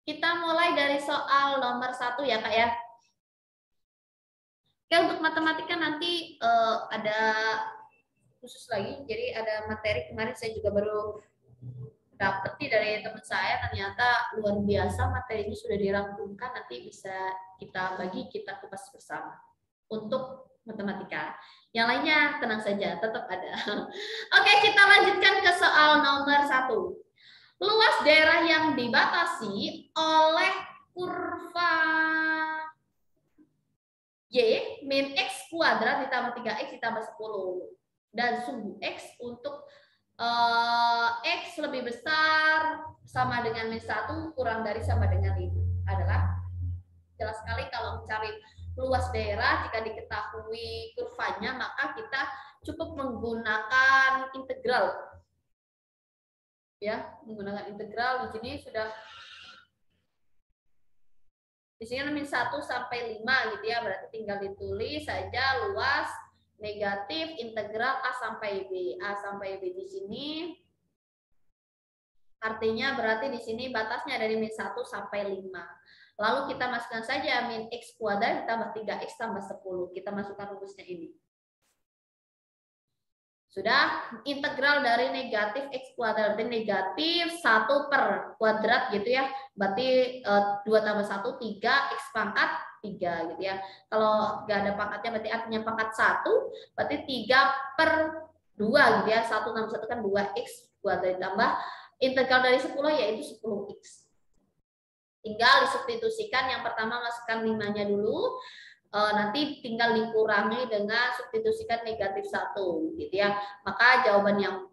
Speaker 1: Kita mulai dari soal nomor 1 ya Kak ya. Oke, untuk matematika nanti ada khusus lagi, jadi ada materi kemarin saya juga baru dapat dari teman saya, ternyata luar biasa materinya sudah dirangkumkan, nanti bisa kita bagi, kita kupas bersama untuk matematika. Yang lainnya tenang saja, tetap ada. Oke, kita lanjutkan ke soal nomor 1. Luas daerah yang dibatasi oleh kurva Y min X kuadrat ditambah 3X ditambah 10. Dan sumbu X untuk X lebih besar sama dengan min 1 kurang dari sama dengan 5 adalah, jelas sekali kalau mencari luas daerah jika diketahui kurvanya maka kita cukup menggunakan integral ya, menggunakan integral. Di sini sudah, di sini min 1 sampai 5 gitu ya, berarti tinggal ditulis saja luas negatif integral A sampai B. A sampai B di sini artinya berarti di sini batasnya dari min 1 sampai 5. Lalu kita masukkan saja min X kuadrat ditambah 3X tambah 10. Kita masukkan rumusnya ini. Sudah, integral dari negatif X kuadrat, berarti negatif 1 per kuadrat gitu ya. Berarti 2 tambah 1, 3, X pangkat 3 gitu ya. Kalau nggak ada pangkatnya berarti artinya pangkat 1, berarti 3 per 2 gitu ya. 1 tambah 1 kan 2X kuadrat ditambah integral dari 10 yaitu 10X. Tinggal disubstitusikan, yang pertama masukkan 5-nya dulu. Nanti tinggal dikurangi dengan substitusikan negatif 1 gitu ya. Maka jawaban yang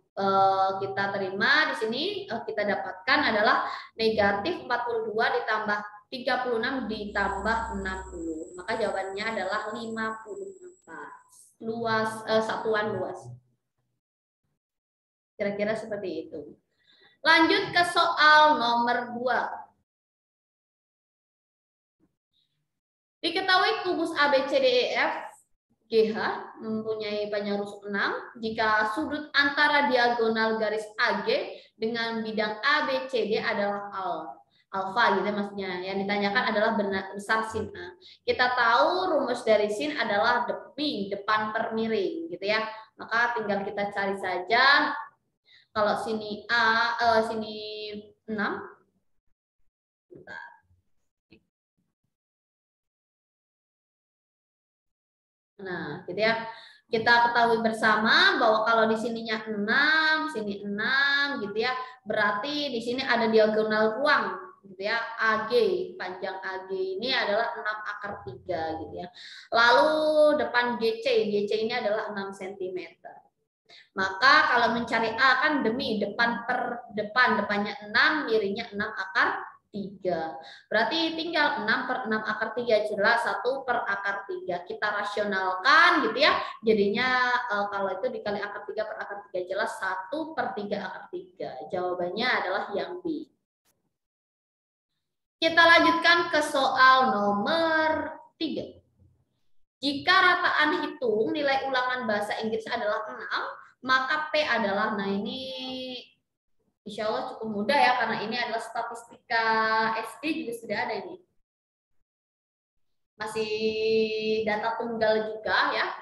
Speaker 1: kita terima di sini kita dapatkan adalah negatif 42 ditambah 36 ditambah 60. Maka jawabannya adalah 54. Luas satuan luas. Kira-kira seperti itu. Lanjut ke soal nomor 2. Diketahui kubus ABCDEF GH mempunyai panjang rusuk 6 jika sudut antara diagonal garis AG dengan bidang ABCD adalah alfa gitu maksudnya. Yang ditanyakan adalah besar sin A. Kita tahu rumus dari sin adalah depan per miring gitu ya. Maka tinggal kita cari saja kalau sini sini 6. Bentar. Nah, gitu ya. Kita ketahui bersama bahwa kalau di sininya 6, sini 6 gitu ya. Berarti di sini ada diagonal ruang gitu ya. AG, panjang AG ini adalah 6 akar 3 gitu ya. Lalu depan GC, GC ini adalah 6 cm. Maka kalau mencari A kan demi depan per depan, depannya 6, miringnya 6 akar 3. Berarti tinggal 6 per 6 akar 3, jelas 1 per akar 3. Kita rasionalkan gitu ya. Jadinya kalau itu dikali akar 3 per akar 3, jelas 1 per 3 akar 3. Jawabannya adalah yang B. Kita lanjutkan ke soal nomor 3. Jika rataan hitung nilai ulangan bahasa Inggris adalah 6, maka P adalah, nah ini insya Allah cukup mudah ya, karena ini adalah statistika SD juga sudah ada ini. Masih data tunggal juga ya.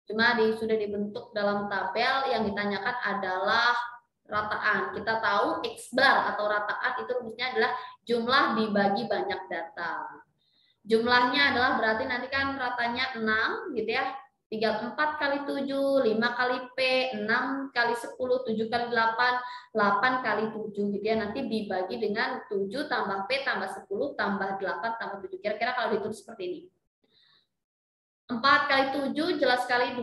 Speaker 1: Cuma sudah dibentuk dalam tabel, yang ditanyakan adalah rataan. Kita tahu X bar atau rataan itu rumusnya adalah jumlah dibagi banyak data. Jumlahnya adalah berarti nanti kan ratanya 6 gitu ya. Tinggal 4 kali 7, 5 kali P, 6 kali 10, 7 kali 8, 8 kali 7 gitu ya. Nanti dibagi dengan 7 tambah P tambah 10 tambah 8 tambah 7. Kira-kira kalau ditulis seperti ini. 4 kali 7 jelas sekali 28,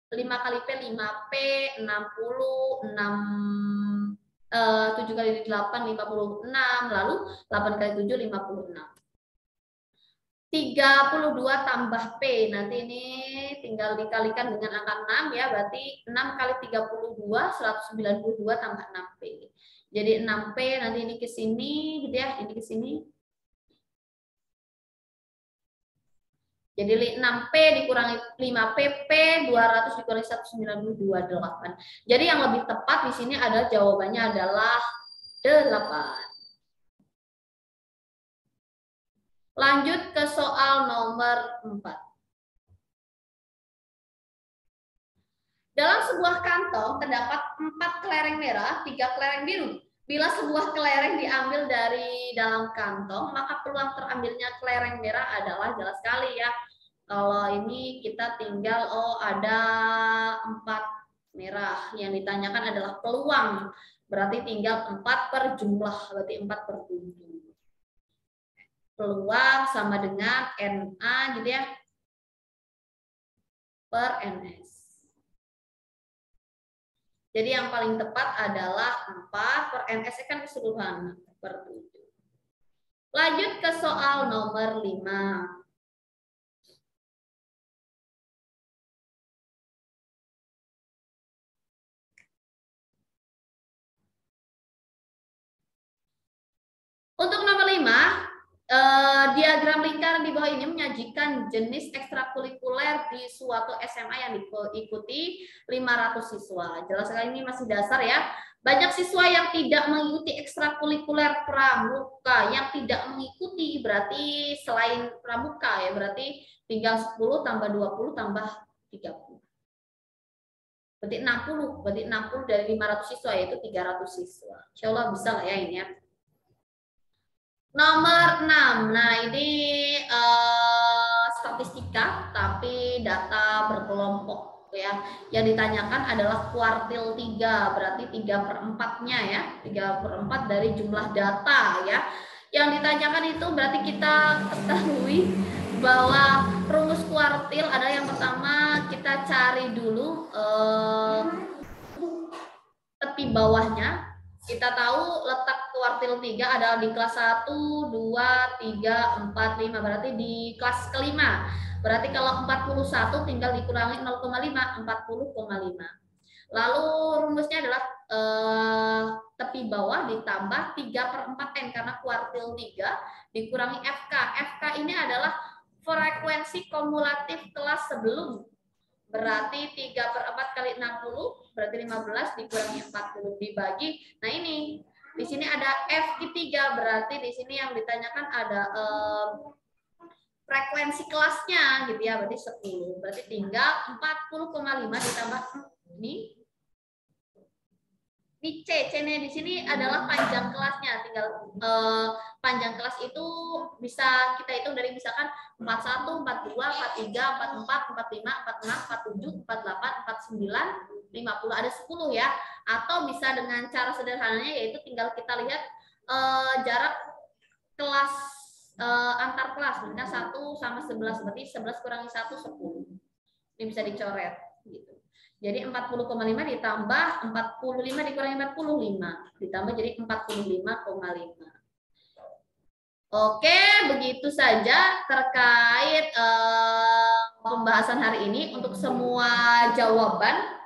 Speaker 1: 5 kali P 5P, 60, 6 7 kali 8 56, lalu 8 kali 7 56. 32 tambah P, nanti ini tinggal dikalikan dengan angka 6 ya, berarti 6 kali 32 192 tambah 6P. Jadi 6P nanti ini ke sini gitu ya, ini ke sini. Jadi 6P dikurangi 5P, P 200 dikurangi 192, 8. Jadi yang lebih tepat di sini adalah jawabannya adalah 8. Lanjut ke soal nomor 4. Dalam sebuah kantong terdapat 4 kelereng merah, 3 kelereng biru. Bila sebuah kelereng diambil dari dalam kantong, maka peluang terambilnya kelereng merah adalah jelas sekali ya. Kalau ini kita tinggal, ada 4 merah. Yang ditanyakan adalah peluang. Berarti tinggal 4 per jumlah, berarti 4 per 7. Peluang sama dengan NA gitu ya, per NS. Jadi yang paling tepat adalah 4 per NS kan keseluruhan per 7. Lanjut ke soal nomor 5. Untuk nomor 5, diagram lingkaran di bawah ini menyajikan jenis ekstrakurikuler di suatu SMA yang diikuti 500 siswa. Jelas sekali ini masih dasar ya. Banyak siswa yang tidak mengikuti ekstrakurikuler pramuka. Yang tidak mengikuti berarti selain pramuka ya, berarti tinggal 10 tambah 20 tambah 30. Berarti 60, berarti 60 dari 500 siswa yaitu 300 siswa. Insya Allah bisa lah ya ini ya. Nomor 6. Nah, ini statistika tapi data berkelompok ya. Yang ditanyakan adalah kuartil 3, berarti 3/4-nya ya. 3/4 dari jumlah data ya. Yang ditanyakan itu berarti kita ketahui bahwa rumus kuartil adalah yang pertama kita cari dulu tepi bawahnya. Kita tahu letak kuartil 3 adalah di kelas 1, 2, 3, 4, 5. Berarti di kelas kelima. Berarti kalau 41 tinggal dikurangi 0,5, 40,5. Lalu rumusnya adalah tepi bawah ditambah 3/4N karena kuartil 3 dikurangi FK. FK ini adalah frekuensi kumulatif kelas sebelum. Berarti 3/4 kali 60, berarti 15 dikurangi 40 dibagi. Nah ini, di sini ada F3, berarti di sini yang ditanyakan ada frekuensi kelasnya gitu ya, berarti 10. Berarti tinggal 40,5 ditambah ini. Ini C-nya di sini adalah panjang kelasnya. Tinggal panjang kelas itu bisa kita hitung dari misalkan 41, 42, 43, 44, 45, 46, 47, 48, 49, 50. Ada 10 ya. Atau bisa dengan cara sederhananya yaitu tinggal kita lihat jarak kelas antar kelas. Misalnya 1 sama 11, berarti 11 kurangi 1, 10. Ini bisa dicoret. gitu. Jadi 40,5 ditambah 45 dikurangi 45 ditambah jadi 45,5. Oke, begitu saja terkait pembahasan hari ini. Untuk semua jawaban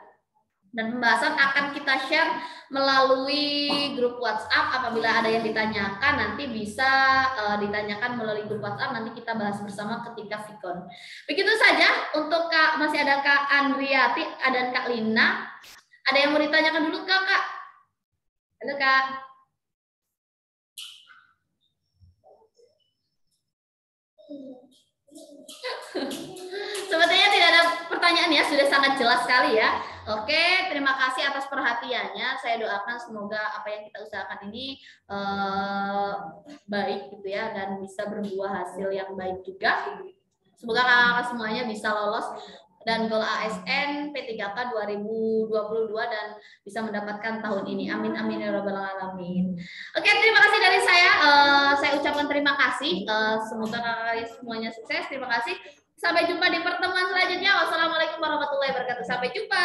Speaker 1: dan pembahasan akan kita share melalui grup WhatsApp. Apabila ada yang ditanyakan, nanti bisa ditanyakan melalui grup WhatsApp. Nanti kita bahas bersama ketika Vicon. Begitu saja untuk Kak, masih ada Kak Andriati dan Kak Lina. Ada yang mau ditanyakan dulu Kak? Halo Kak. Sepertinya tidak ada pertanyaan ya, sudah sangat jelas sekali ya. Oke, terima kasih atas perhatiannya. Saya doakan semoga apa yang kita usahakan ini baik gitu ya, dan bisa berbuah hasil yang baik juga. Semoga kakak-kakak semuanya bisa lolos dan goal ASN P3K 2022 dan bisa mendapatkan tahun ini. Amin amin ya rabbal alamin. Oke, terima kasih dari saya. Saya ucapkan terima kasih. Semoga kakak semuanya sukses. Terima kasih. Sampai jumpa di pertemuan selanjutnya. Wassalamualaikum warahmatullahi wabarakatuh. Sampai jumpa.